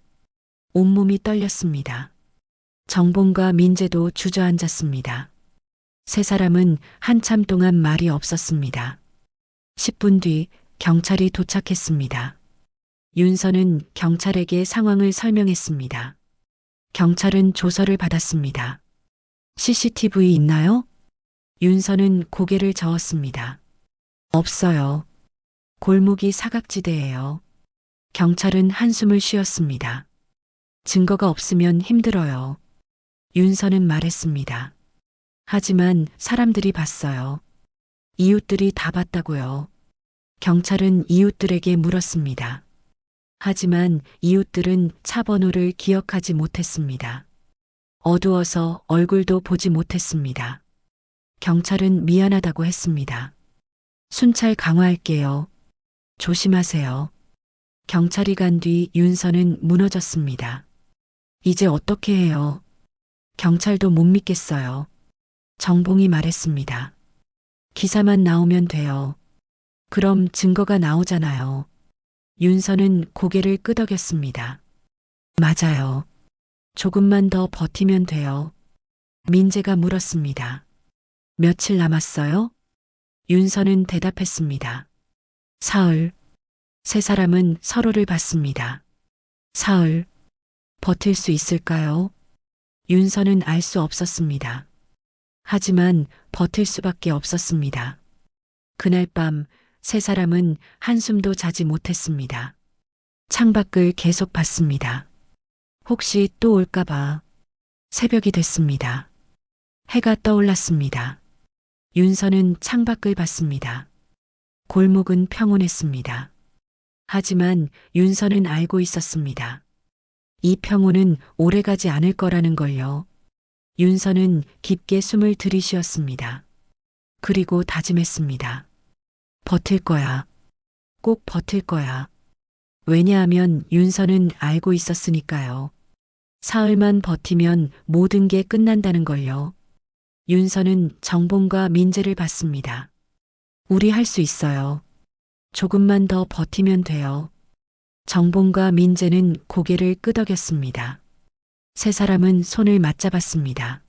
온몸이 떨렸습니다. 정봉과 민재도 주저앉았습니다. 세 사람은 한참 동안 말이 없었습니다. 10분 뒤 경찰이 도착했습니다. 윤서는 경찰에게 상황을 설명했습니다. 경찰은 조서를 받았습니다. CCTV 있나요? 윤서는 고개를 저었습니다. 없어요. 골목이 사각지대예요. 경찰은 한숨을 쉬었습니다. 증거가 없으면 힘들어요. 윤서는 말했습니다. 하지만 사람들이 봤어요. 이웃들이 다 봤다고요. 경찰은 이웃들에게 물었습니다. 하지만 이웃들은 차 번호를 기억하지 못했습니다. 어두워서 얼굴도 보지 못했습니다. 경찰은 미안하다고 했습니다. 순찰 강화할게요. 조심하세요. 경찰이 간 뒤 윤서는 무너졌습니다. 이제 어떻게 해요? 경찰도 못 믿겠어요. 정봉이 말했습니다. 기사만 나오면 돼요. 그럼 증거가 나오잖아요. 윤서는 고개를 끄덕였습니다. 맞아요. 조금만 더 버티면 돼요. 민재가 물었습니다. 며칠 남았어요? 윤서는 대답했습니다. 사흘. 세 사람은 서로를 봤습니다. 사흘. 버틸 수 있을까요? 윤서는 알 수 없었습니다. 하지만 버틸 수밖에 없었습니다. 그날 밤 세 사람은 한숨도 자지 못했습니다. 창밖을 계속 봤습니다. 혹시 또 올까봐. 새벽이 됐습니다. 해가 떠올랐습니다. 윤서는 창밖을 봤습니다. 골목은 평온했습니다. 하지만 윤서는 알고 있었습니다. 이 평온은 오래가지 않을 거라는 걸요. 윤서는 깊게 숨을 들이쉬었습니다. 그리고 다짐했습니다. 버틸 거야. 꼭 버틸 거야. 왜냐하면 윤서는 알고 있었으니까요. 사흘만 버티면 모든 게 끝난다는 걸요. 윤서는 정봉과 민재를 봤습니다. 우리 할 수 있어요. 조금만 더 버티면 돼요. 정봉과 민재는 고개를 끄덕였습니다. 세 사람은 손을 맞잡았습니다.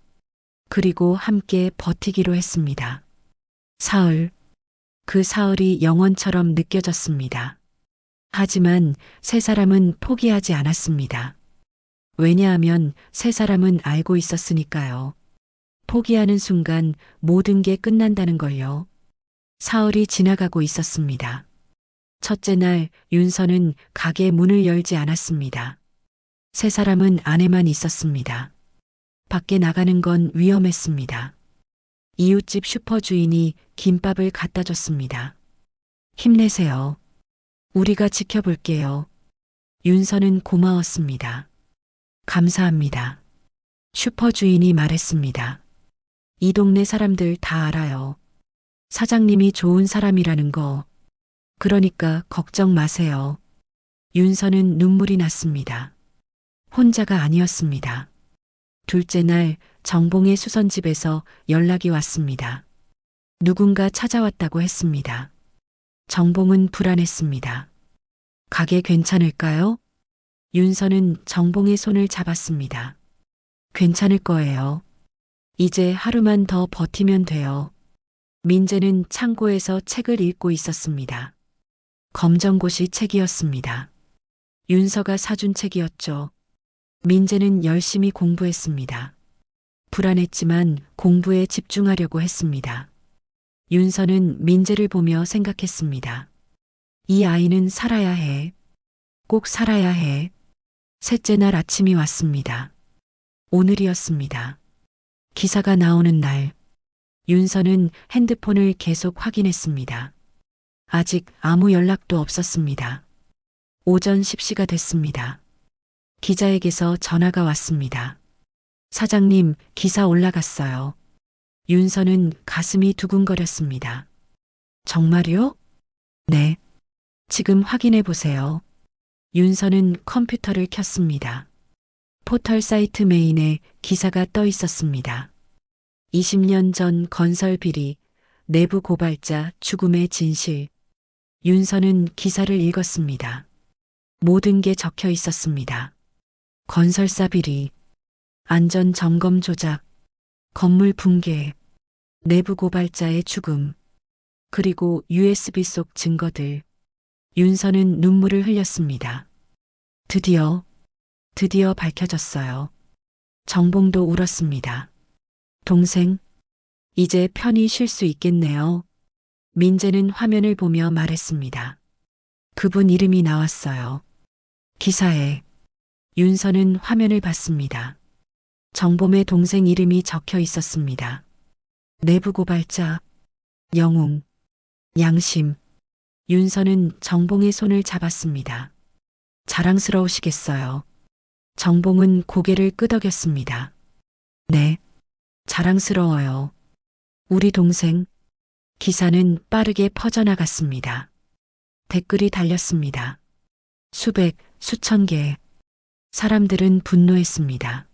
그리고 함께 버티기로 했습니다. 사흘. 그 사흘이 영원처럼 느껴졌습니다. 하지만 세 사람은 포기하지 않았습니다. 왜냐하면 세 사람은 알고 있었으니까요. 포기하는 순간 모든 게 끝난다는 걸요. 사흘이 지나가고 있었습니다. 첫째 날 윤서는 가게 문을 열지 않았습니다. 세 사람은 안에만 있었습니다. 밖에 나가는 건 위험했습니다. 이웃집 슈퍼 주인이 김밥을 갖다 줬습니다. 힘내세요. 우리가 지켜볼게요. 윤서는 고마웠습니다. 감사합니다. 슈퍼 주인이 말했습니다. 이 동네 사람들 다 알아요. 사장님이 좋은 사람이라는 거. 그러니까 걱정 마세요. 윤서는 눈물이 났습니다. 혼자가 아니었습니다. 둘째 날 정봉의 수선집에서 연락이 왔습니다. 누군가 찾아왔다고 했습니다. 정봉은 불안했습니다. 가게 괜찮을까요? 윤서는 정봉의 손을 잡았습니다. 괜찮을 거예요. 이제 하루만 더 버티면 돼요. 민재는 창고에서 책을 읽고 있었습니다. 검정고시 책이었습니다. 윤서가 사준 책이었죠. 민재는 열심히 공부했습니다. 불안했지만 공부에 집중하려고 했습니다. 윤서는 민재를 보며 생각했습니다. 이 아이는 살아야 해. 꼭 살아야 해. 셋째 날 아침이 왔습니다. 오늘이었습니다. 기사가 나오는 날. 윤서는 핸드폰을 계속 확인했습니다. 아직 아무 연락도 없었습니다. 오전 10시가 됐습니다. 기자에게서 전화가 왔습니다. 사장님, 기사 올라갔어요. 윤서는 가슴이 두근거렸습니다. 정말요? 네. 지금 확인해 보세요. 윤서는 컴퓨터를 켰습니다. 포털 사이트 메인에 기사가 떠 있었습니다. 20년 전 건설 비리, 내부 고발자 죽음의 진실. 윤서는 기사를 읽었습니다. 모든 게 적혀 있었습니다. 건설사 비리, 안전 점검 조작, 건물 붕괴, 내부 고발자의 죽음, 그리고 USB 속 증거들. 윤서는 눈물을 흘렸습니다. 드디어 밝혀졌어요. 정봉도 울었습니다. 동생, 이제 편히 쉴 수 있겠네요. 민재는 화면을 보며 말했습니다. 그분 이름이 나왔어요. 기사에. 윤서는 화면을 봤습니다. 정범의 동생 이름이 적혀 있었습니다. 내부 고발자, 영웅, 양심. 윤서는 정봉의 손을 잡았습니다. 자랑스러우시겠어요. 정봉은 고개를 끄덕였습니다. 네, 자랑스러워요. 우리 동생. 기사는 빠르게 퍼져나갔습니다. 댓글이 달렸습니다. 수백, 수천 개. 사람들은 분노했습니다.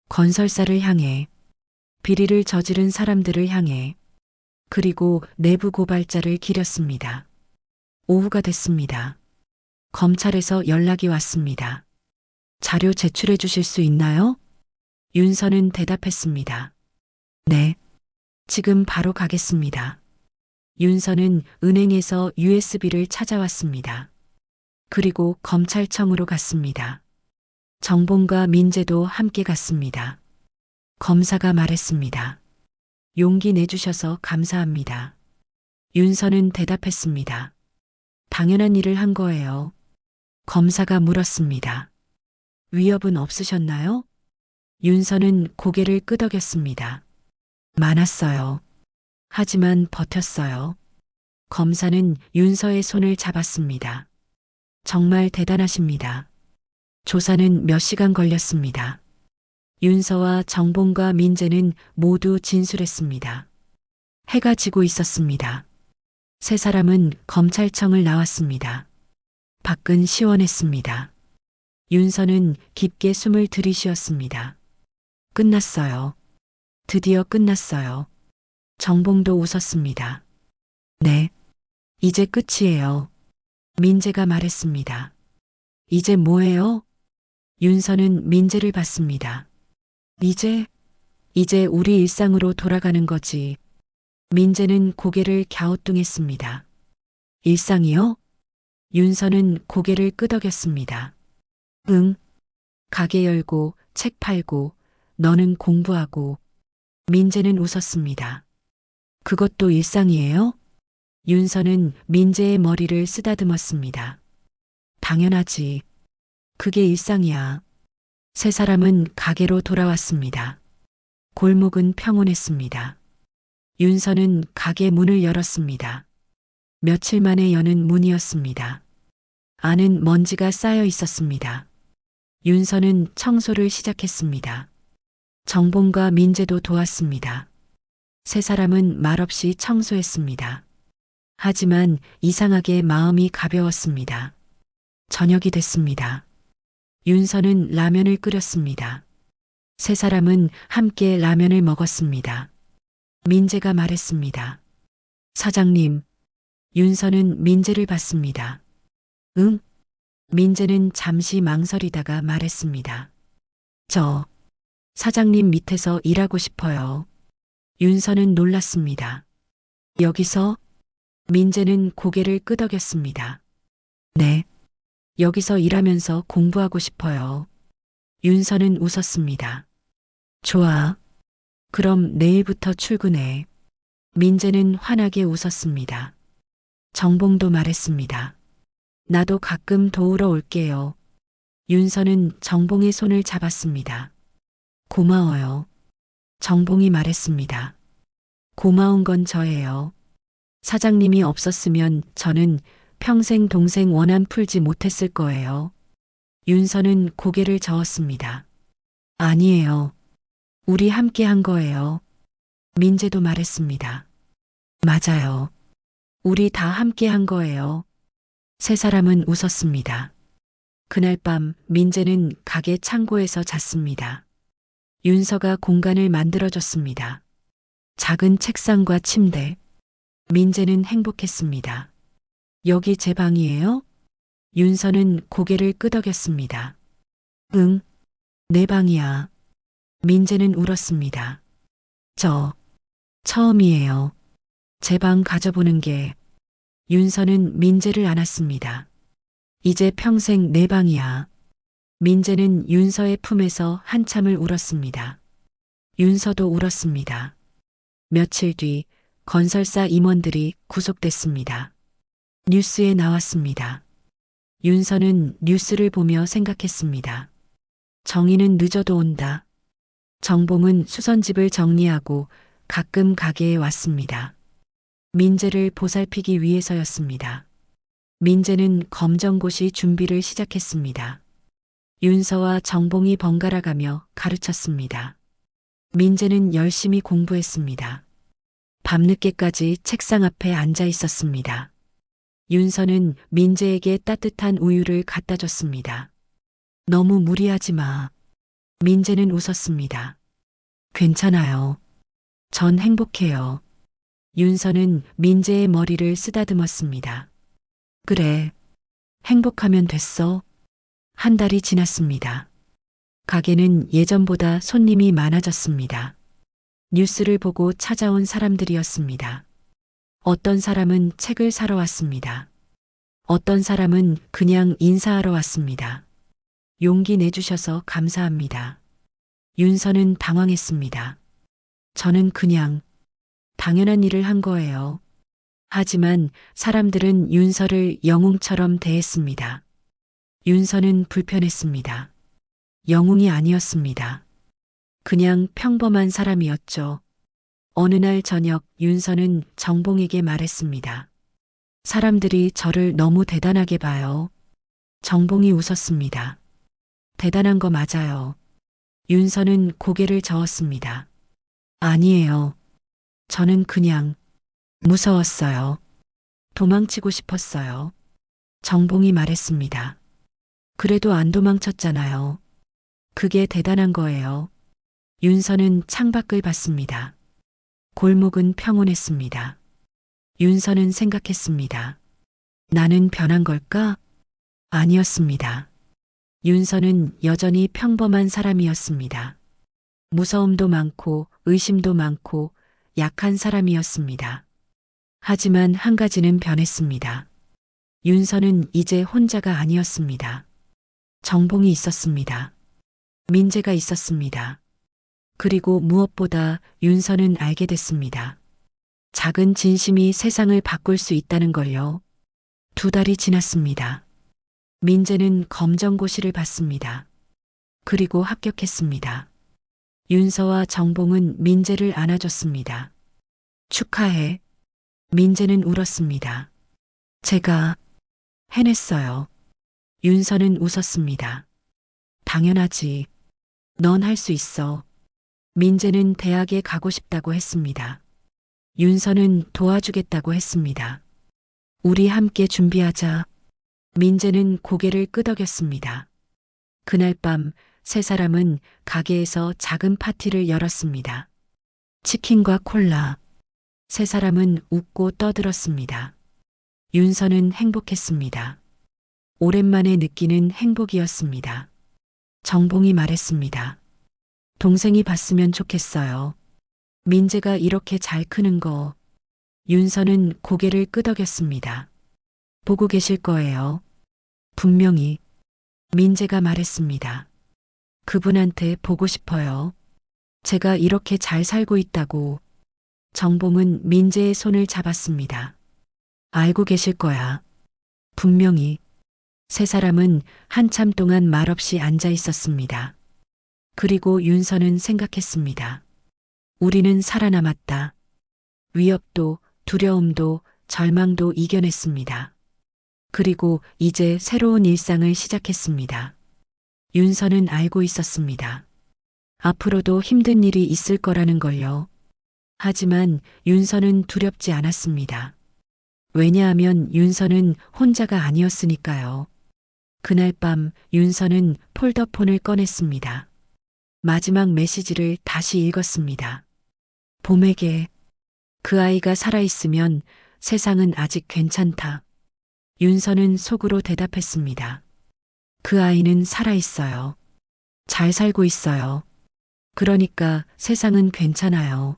건설사를 향해, 비리를 저지른 사람들을 향해, 그리고 내부 고발자를 기렸습니다. 오후가 됐습니다. 검찰에서 연락이 왔습니다. 자료 제출해 주실 수 있나요? 윤서는 대답했습니다. 네, 지금 바로 가겠습니다. 윤서는 은행에서 USB를 찾아왔습니다. 그리고 검찰청으로 갔습니다. 정봉과 민재도 함께 갔습니다. 검사가 말했습니다. 용기 내주셔서 감사합니다. 윤서는 대답했습니다. 당연한 일을 한 거예요. 검사가 물었습니다. 위협은 없으셨나요? 윤서는 고개를 끄덕였습니다. 많았어요. 하지만 버텼어요. 검사는 윤서의 손을 잡았습니다. 정말 대단하십니다. 조사는 몇 시간 걸렸습니다. 윤서와 정봉과 민재는 모두 진술했습니다. 해가 지고 있었습니다. 세 사람은 검찰청을 나왔습니다. 밖은 시원했습니다. 윤서는 깊게 숨을 들이쉬었습니다. 끝났어요. 드디어 끝났어요. 정봉도 웃었습니다. 네, 이제 끝이에요. 민재가 말했습니다. 이제 뭐예요? 윤서는 민재를 봤습니다. 이제 우리 일상으로 돌아가는 거지. 민재는 고개를 갸우뚱했습니다. 일상이요? 윤서는 고개를 끄덕였습니다. 응. 가게 열고 책 팔고 너는 공부하고. 민재는 웃었습니다. 그것도 일상이에요? 윤서는 민재의 머리를 쓰다듬었습니다. 당연하지. 그게 일상이야. 세 사람은 가게로 돌아왔습니다. 골목은 평온했습니다. 윤서는 가게 문을 열었습니다. 며칠 만에 여는 문이었습니다. 안은 먼지가 쌓여 있었습니다. 윤서는 청소를 시작했습니다. 정봉과 민재도 도왔습니다. 세 사람은 말없이 청소했습니다. 하지만 이상하게 마음이 가벼웠습니다. 저녁이 됐습니다. 윤서는 라면을 끓였습니다. 세 사람은 함께 라면을 먹었습니다. 민재가 말했습니다. 사장님. 윤서는 민재를 봤습니다. 응? 민재는 잠시 망설이다가 말했습니다. 저 사장님 밑에서 일하고 싶어요. 윤서는 놀랐습니다. 여기서? 민재는 고개를 끄덕였습니다. 네. 여기서 일하면서 공부하고 싶어요. 윤서는 웃었습니다. 좋아. 그럼 내일부터 출근해. 민재는 환하게 웃었습니다. 정봉도 말했습니다. 나도 가끔 도우러 올게요. 윤서는 정봉의 손을 잡았습니다. 고마워요. 정봉이 말했습니다. 고마운 건 저예요. 사장님이 없었으면 저는 평생 동생 원한 풀지 못했을 거예요. 윤서는 고개를 저었습니다. 아니에요. 우리 함께 한 거예요. 민재도 말했습니다. 맞아요. 우리 다 함께 한 거예요. 세 사람은 웃었습니다. 그날 밤 민재는 가게 창고에서 잤습니다. 윤서가 공간을 만들어줬습니다. 작은 책상과 침대. 민재는 행복했습니다. 여기 제 방이에요? 윤서는 고개를 끄덕였습니다. 응, 내 방이야. 민재는 울었습니다. 저, 처음이에요. 제 방 가져보는 게. 윤서는 민재를 안았습니다. 이제 평생 내 방이야. 민재는 윤서의 품에서 한참을 울었습니다. 윤서도 울었습니다. 며칠 뒤 건설사 임원들이 구속됐습니다. 뉴스에 나왔습니다. 윤서는 뉴스를 보며 생각했습니다. 정의는 늦어도 온다. 정봉은 수선집을 정리하고 가끔 가게에 왔습니다. 민재를 보살피기 위해서였습니다. 민재는 검정고시 준비를 시작했습니다. 윤서와 정봉이 번갈아가며 가르쳤습니다. 민재는 열심히 공부했습니다. 밤늦게까지 책상 앞에 앉아 있었습니다. 윤서는 민재에게 따뜻한 우유를 갖다 줬습니다. 너무 무리하지 마. 민재는 웃었습니다. 괜찮아요. 전 행복해요. 윤서는 민재의 머리를 쓰다듬었습니다. 그래. 행복하면 됐어. 한 달이 지났습니다. 가게는 예전보다 손님이 많아졌습니다. 뉴스를 보고 찾아온 사람들이었습니다. 어떤 사람은 책을 사러 왔습니다. 어떤 사람은 그냥 인사하러 왔습니다. 용기 내주셔서 감사합니다. 윤서는 당황했습니다. 저는 그냥 당연한 일을 한 거예요. 하지만 사람들은 윤서를 영웅처럼 대했습니다. 윤서는 불편했습니다. 영웅이 아니었습니다. 그냥 평범한 사람이었죠. 어느 날 저녁 윤서는 정봉에게 말했습니다. 사람들이 저를 너무 대단하게 봐요. 정봉이 웃었습니다. 대단한 거 맞아요. 윤서는 고개를 저었습니다. 아니에요. 저는 그냥 무서웠어요. 도망치고 싶었어요. 정봉이 말했습니다. 그래도 안 도망쳤잖아요. 그게 대단한 거예요. 윤서는 창밖을 봤습니다. 골목은 평온했습니다. 윤서는 생각했습니다. 나는 변한 걸까? 아니었습니다. 윤서는 여전히 평범한 사람이었습니다. 무서움도 많고 의심도 많고 약한 사람이었습니다. 하지만 한 가지는 변했습니다. 윤서는 이제 혼자가 아니었습니다. 정봉이 있었습니다. 민재가 있었습니다. 그리고 무엇보다 윤서는 알게 됐습니다. 작은 진심이 세상을 바꿀 수 있다는 걸요. 2달이 지났습니다. 민재는 검정고시를 봤습니다. 그리고 합격했습니다. 윤서와 정봉은 민재를 안아줬습니다. 축하해. 민재는 울었습니다. 제가 해냈어요. 윤서는 웃었습니다. 당연하지. 넌 할 수 있어. 민재는 대학에 가고 싶다고 했습니다. 윤서는 도와주겠다고 했습니다. 우리 함께 준비하자. 민재는 고개를 끄덕였습니다. 그날 밤 세 사람은 가게에서 작은 파티를 열었습니다. 치킨과 콜라. 세 사람은 웃고 떠들었습니다. 윤서는 행복했습니다. 오랜만에 느끼는 행복이었습니다. 정봉이 말했습니다. 동생이 봤으면 좋겠어요. 민재가 이렇게 잘 크는 거. 윤서는 고개를 끄덕였습니다. 보고 계실 거예요. 분명히. 민재가 말했습니다. 그분한테 보고 싶어요. 제가 이렇게 잘 살고 있다고. 정봉은 민재의 손을 잡았습니다. 알고 계실 거야. 분명히. 세 사람은 한참 동안 말없이 앉아 있었습니다. 그리고 윤서는 생각했습니다. 우리는 살아남았다. 위협도, 두려움도, 절망도 이겨냈습니다. 그리고 이제 새로운 일상을 시작했습니다. 윤서는 알고 있었습니다. 앞으로도 힘든 일이 있을 거라는 걸요. 하지만 윤서는 두렵지 않았습니다. 왜냐하면 윤서는 혼자가 아니었으니까요. 그날 밤 윤서는 폴더폰을 꺼냈습니다. 마지막 메시지를 다시 읽었습니다. 봄에게 그 아이가 살아있으면 세상은 아직 괜찮다. 윤서는 속으로 대답했습니다. 그 아이는 살아있어요. 잘 살고 있어요. 그러니까 세상은 괜찮아요.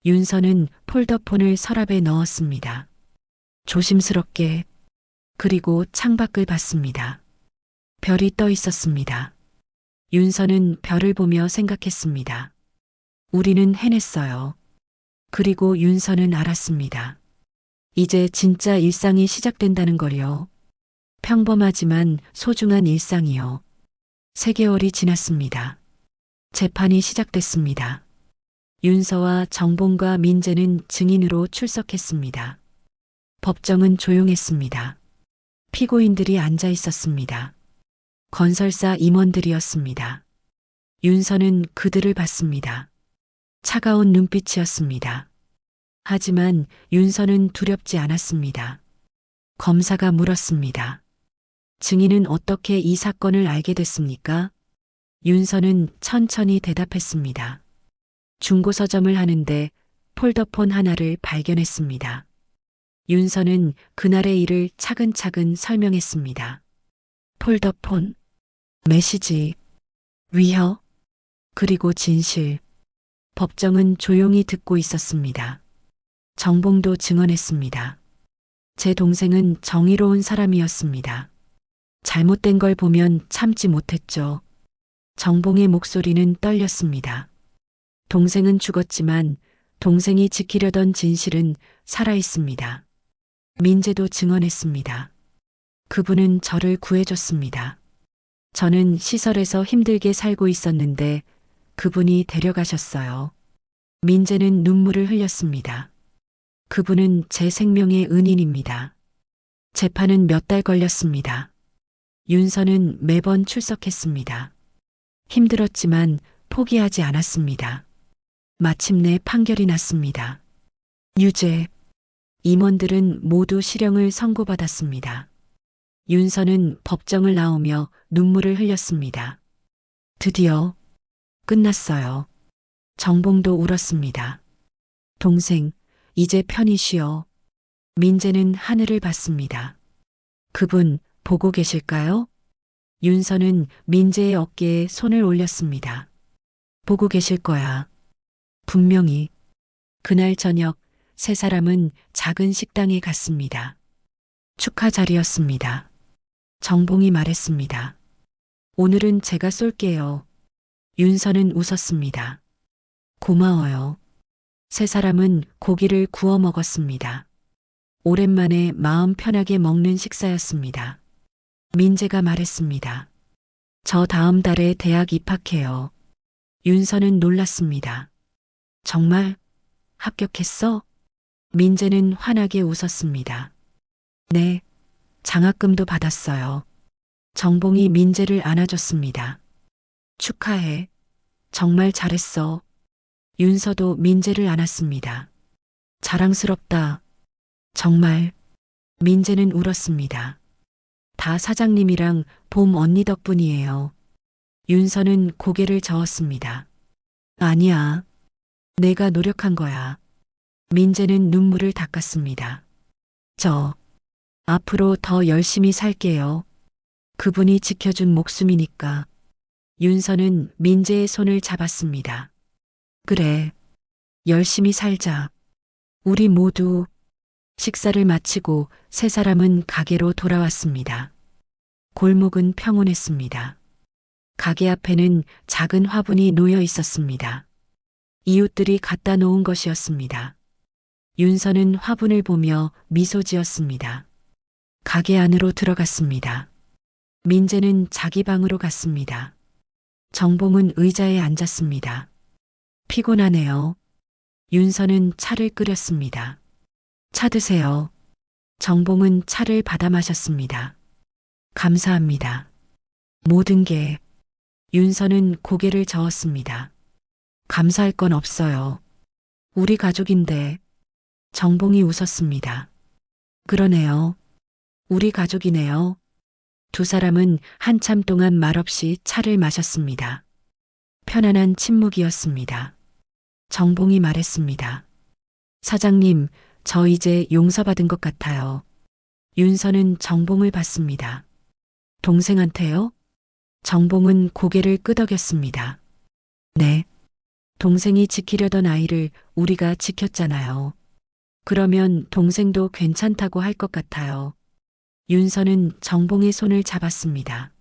윤서는 폴더폰을 서랍에 넣었습니다. 조심스럽게 그리고 창밖을 봤습니다. 별이 떠 있었습니다. 윤서는 별을 보며 생각했습니다. 우리는 해냈어요. 그리고 윤서는 알았습니다. 이제 진짜 일상이 시작된다는 걸요. 평범하지만 소중한 일상이요. 3개월이 지났습니다. 재판이 시작됐습니다. 윤서와 정봉과 민재는 증인으로 출석했습니다. 법정은 조용했습니다. 피고인들이 앉아 있었습니다. 건설사 임원들이었습니다. 윤서는 그들을 봤습니다. 차가운 눈빛이었습니다. 하지만 윤서는 두렵지 않았습니다. 검사가 물었습니다. 증인은 어떻게 이 사건을 알게 됐습니까? 윤서는 천천히 대답했습니다. 중고서점을 하는데 폴더폰 하나를 발견했습니다. 윤서는 그날의 일을 차근차근 설명했습니다. 폴더폰, 메시지, 위협, 그리고 진실. 법정은 조용히 듣고 있었습니다. 정봉도 증언했습니다. 제 동생은 정의로운 사람이었습니다. 잘못된 걸 보면 참지 못했죠. 정봉의 목소리는 떨렸습니다. 동생은 죽었지만 동생이 지키려던 진실은 살아있습니다. 민재도 증언했습니다. 그분은 저를 구해줬습니다. 저는 시설에서 힘들게 살고 있었는데 그분이 데려가셨어요. 민재는 눈물을 흘렸습니다. 그분은 제 생명의 은인입니다. 재판은 몇 달 걸렸습니다. 윤서는 매번 출석했습니다. 힘들었지만 포기하지 않았습니다. 마침내 판결이 났습니다. 유죄. 임원들은 모두 실형을 선고받았습니다. 윤서는 법정을 나오며 눈물을 흘렸습니다. 드디어 끝났어요. 정봉도 울었습니다. 동생, 이제 편히 쉬어. 민재는 하늘을 봤습니다. 그분 보고 계실까요? 윤서는 민재의 어깨에 손을 올렸습니다. 보고 계실 거야. 분명히. 그날 저녁 3사람은 작은 식당에 갔습니다. 축하 자리였습니다. 정봉이 말했습니다. 오늘은 제가 쏠게요. 윤서는 웃었습니다. 고마워요. 3사람은 고기를 구워 먹었습니다. 오랜만에 마음 편하게 먹는 식사였습니다. 민재가 말했습니다. 저 다음 달에 대학 입학해요. 윤서는 놀랐습니다. 정말? 합격했어? 민재는 환하게 웃었습니다. 네, 장학금도 받았어요. 정봉이 민재를 안아줬습니다. 축하해. 정말 잘했어. 윤서도 민재를 안았습니다. 자랑스럽다. 정말. 민재는 울었습니다. 다 사장님이랑 봄 언니 덕분이에요. 윤서는 고개를 저었습니다. 아니야. 내가 노력한 거야. 민재는 눈물을 닦았습니다. 저 앞으로 더 열심히 살게요. 그분이 지켜준 목숨이니까. 윤서는 민재의 손을 잡았습니다. 그래. 열심히 살자. 우리 모두. 식사를 마치고 3사람은 가게로 돌아왔습니다. 골목은 평온했습니다. 가게 앞에는 작은 화분이 놓여 있었습니다. 이웃들이 갖다 놓은 것이었습니다. 윤서는 화분을 보며 미소 지었습니다. 가게 안으로 들어갔습니다. 민재는 자기 방으로 갔습니다. 정봉은 의자에 앉았습니다. 피곤하네요. 윤서는 차를 끓였습니다. 차 드세요. 정봉은 차를 받아 마셨습니다. 감사합니다. 모든 게 윤서는 고개를 저었습니다. 감사할 건 없어요. 우리 가족인데. 정봉이 웃었습니다. 그러네요. 우리 가족이네요. 두 사람은 한참 동안 말없이 차를 마셨습니다. 편안한 침묵이었습니다. 정봉이 말했습니다. 사장님, 저 이제 용서받은 것 같아요. 윤서는 정봉을 봤습니다. 동생한테요? 정봉은 고개를 끄덕였습니다. 네. 동생이 지키려던 아이를 우리가 지켰잖아요. 그러면 동생도 괜찮다고 할 것 같아요. 윤서는 정봉의 손을 잡았습니다.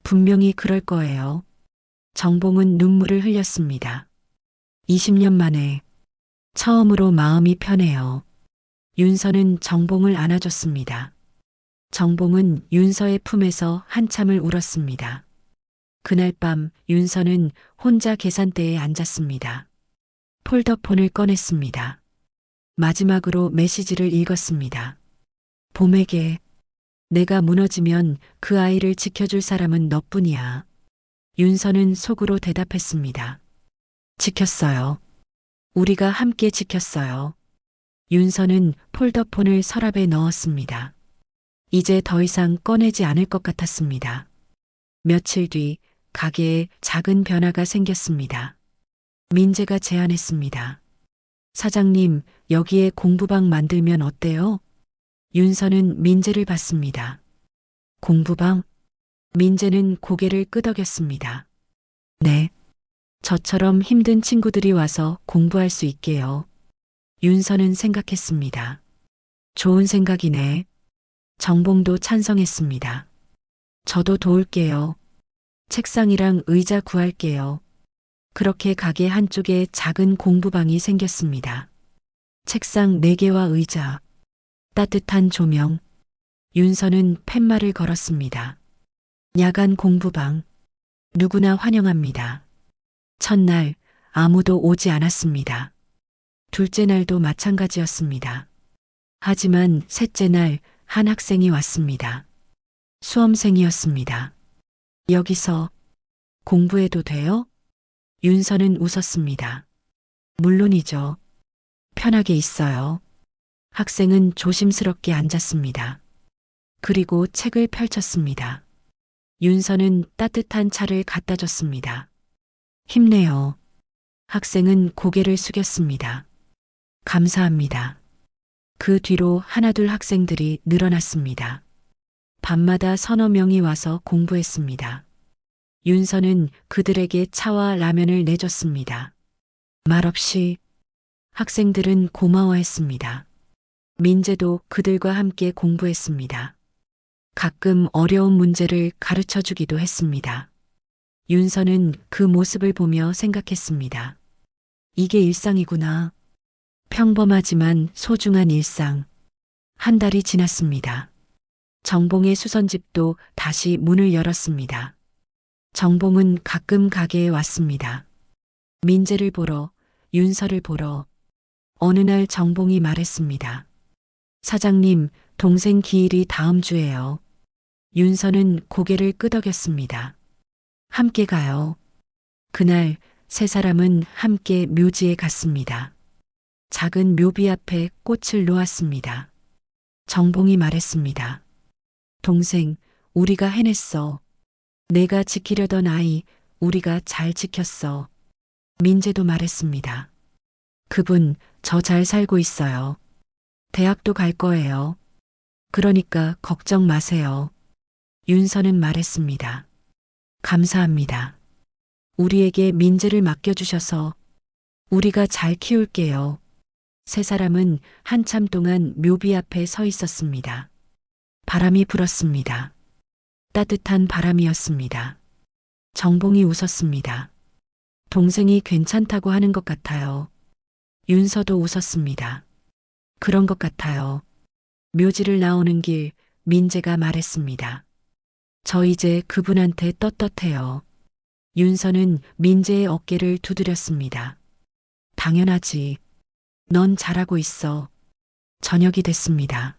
분명히 그럴 거예요. 정봉은 눈물을 흘렸습니다. 20년 만에 처음으로 마음이 편해요. 윤서는 정봉을 안아줬습니다. 정봉은 윤서의 품에서 한참을 울었습니다. 그날 밤 윤서는 혼자 계산대에 앉았습니다. 폴더폰을 꺼냈습니다. 마지막으로 메시지를 읽었습니다. 봄에게 내가 무너지면 그 아이를 지켜줄 사람은 너뿐이야. 윤서는 속으로 대답했습니다. 지켰어요. 우리가 함께 지켰어요. 윤서는 폴더폰을 서랍에 넣었습니다. 이제 더 이상 꺼내지 않을 것 같았습니다. 며칠 뒤 가게에 작은 변화가 생겼습니다. 민재가 제안했습니다. 사장님, 여기에 공부방 만들면 어때요? 윤서는 민재를 봤습니다. 공부방? 민재는 고개를 끄덕였습니다. 네. 저처럼 힘든 친구들이 와서 공부할 수 있게요. 윤서는 생각했습니다. 좋은 생각이네. 정봉도 찬성했습니다. 저도 도울게요. 책상이랑 의자 구할게요. 그렇게 가게 한쪽에 작은 공부방이 생겼습니다. 책상 4개와 의자, 따뜻한 조명. 윤서는 팻말을 걸었습니다. 야간 공부방. 누구나 환영합니다. 첫날 아무도 오지 않았습니다. 둘째 날도 마찬가지였습니다. 하지만 셋째 날 한 학생이 왔습니다. 수험생이었습니다. 여기서 공부해도 돼요? 윤서는 웃었습니다. 물론이죠. 편하게 있어요. 학생은 조심스럽게 앉았습니다. 그리고 책을 펼쳤습니다. 윤서는 따뜻한 차를 갖다 줬습니다. 힘내요. 학생은 고개를 숙였습니다. 감사합니다. 그 뒤로 하나둘 학생들이 늘어났습니다. 밤마다 서너 명이 와서 공부했습니다. 윤서는 그들에게 차와 라면을 내줬습니다. 말없이 학생들은 고마워했습니다. 민재도 그들과 함께 공부했습니다. 가끔 어려운 문제를 가르쳐 주기도 했습니다. 윤서는 그 모습을 보며 생각했습니다. 이게 일상이구나. 평범하지만 소중한 일상. 한 달이 지났습니다. 정봉의 수선집도 다시 문을 열었습니다. 정봉은 가끔 가게에 왔습니다. 민재를 보러, 윤서를 보러. 어느 날 정봉이 말했습니다. 사장님, 동생 기일이 다음 주에요. 윤서는 고개를 끄덕였습니다. 함께 가요. 그날 세 사람은 함께 묘지에 갔습니다. 작은 묘비 앞에 꽃을 놓았습니다. 정봉이 말했습니다. 동생, 우리가 해냈어. 내가 지키려던 아이, 우리가 잘 지켰어. 민재도 말했습니다. 그분, 저 잘 살고 있어요. 대학도 갈 거예요. 그러니까 걱정 마세요. 윤서는 말했습니다. 감사합니다. 우리에게 민재를 맡겨주셔서 우리가 잘 키울게요. 세 사람은 한참 동안 묘비 앞에 서 있었습니다. 바람이 불었습니다. 따뜻한 바람이었습니다. 정봉이 웃었습니다. 동생이 괜찮다고 하는 것 같아요. 윤서도 웃었습니다. 그런 것 같아요. 묘지를 나오는 길 민재가 말했습니다. 저 이제 그분한테 떳떳해요. 윤서는 민재의 어깨를 두드렸습니다. 당연하지. 넌 잘하고 있어. 저녁이 됐습니다.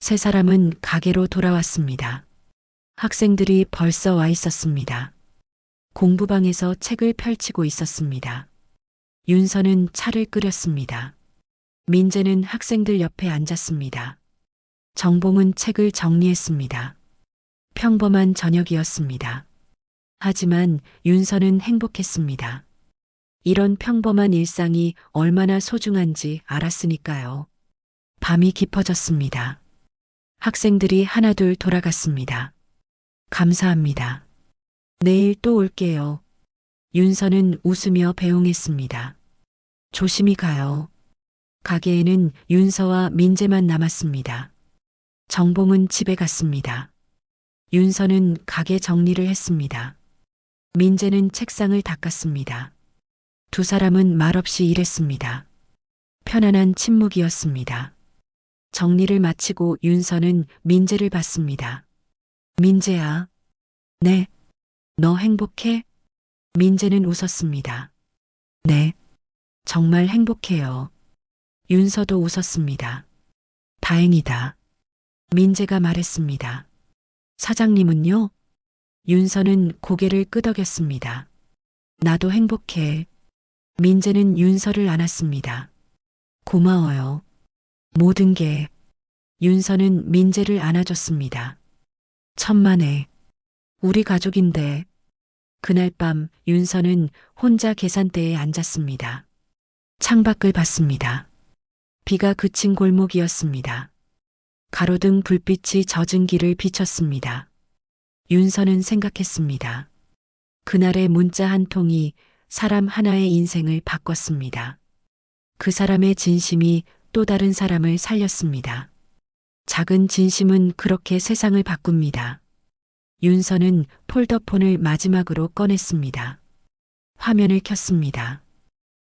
세 사람은 가게로 돌아왔습니다. 학생들이 벌써 와 있었습니다. 공부방에서 책을 펼치고 있었습니다. 윤서는 차를 끓였습니다. 민재는 학생들 옆에 앉았습니다. 정봉은 책을 정리했습니다. 평범한 저녁이었습니다. 하지만 윤서는 행복했습니다. 이런 평범한 일상이 얼마나 소중한지 알았으니까요. 밤이 깊어졌습니다. 학생들이 하나둘 돌아갔습니다. 감사합니다. 내일 또 올게요. 윤서는 웃으며 배웅했습니다. 조심히 가요. 가게에는 윤서와 민재만 남았습니다. 정봉은 집에 갔습니다. 윤서는 가게 정리를 했습니다. 민재는 책상을 닦았습니다. 두 사람은 말없이 일했습니다. 편안한 침묵이었습니다. 정리를 마치고 윤서는 민재를 봤습니다. 민재야. 네. 너 행복해? 민재는 웃었습니다. 네. 정말 행복해요. 윤서도 웃었습니다. 다행이다. 민재가 말했습니다. 사장님은요? 윤서는 고개를 끄덕였습니다. 나도 행복해. 민재는 윤서를 안았습니다. 고마워요. 모든 게. 윤서는 민재를 안아줬습니다. 천만에. 우리 가족인데. 그날 밤 윤서는 혼자 계산대에 앉았습니다. 창밖을 봤습니다. 비가 그친 골목이었습니다. 가로등 불빛이 젖은 길을 비쳤습니다. 윤서는 생각했습니다. 그날의 문자 한 통이 사람 하나의 인생을 바꿨습니다. 그 사람의 진심이 또 다른 사람을 살렸습니다. 작은 진심은 그렇게 세상을 바꿉니다. 윤서는 폴더폰을 마지막으로 꺼냈습니다. 화면을 켰습니다.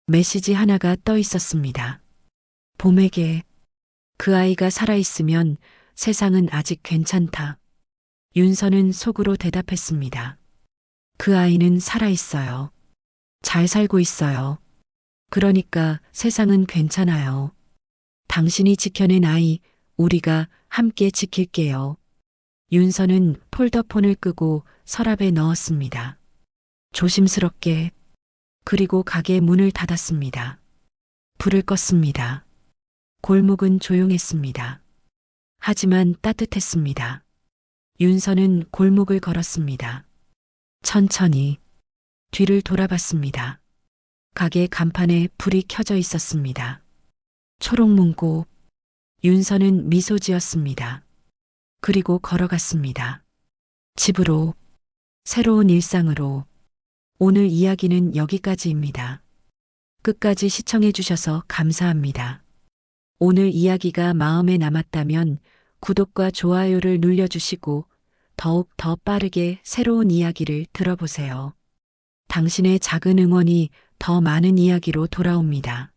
메시지 하나가 떠 있었습니다. 봄에게. 그 아이가 살아있으면 세상은 아직 괜찮다. 윤서는 속으로 대답했습니다. 그 아이는 살아있어요. 잘 살고 있어요. 그러니까 세상은 괜찮아요. 당신이 지켜낸 아이, 우리가 함께 지킬게요. 윤서는 폴더폰을 끄고 서랍에 넣었습니다. 조심스럽게. 그리고 가게 문을 닫았습니다. 불을 껐습니다. 골목은 조용했습니다. 하지만 따뜻했습니다. 윤서는 골목을 걸었습니다. 천천히. 뒤를 돌아봤습니다. 가게 간판에 불이 켜져 있었습니다. 초록 문구. 윤서는 미소 지었습니다. 그리고 걸어갔습니다. 집으로. 새로운 일상으로. 오늘 이야기는 여기까지입니다. 끝까지 시청해 주셔서 감사합니다. 오늘 이야기가 마음에 남았다면 구독과 좋아요를 눌러주시고 더욱 더 빠르게 새로운 이야기를 들어보세요. 당신의 작은 응원이 더 많은 이야기로 돌아옵니다.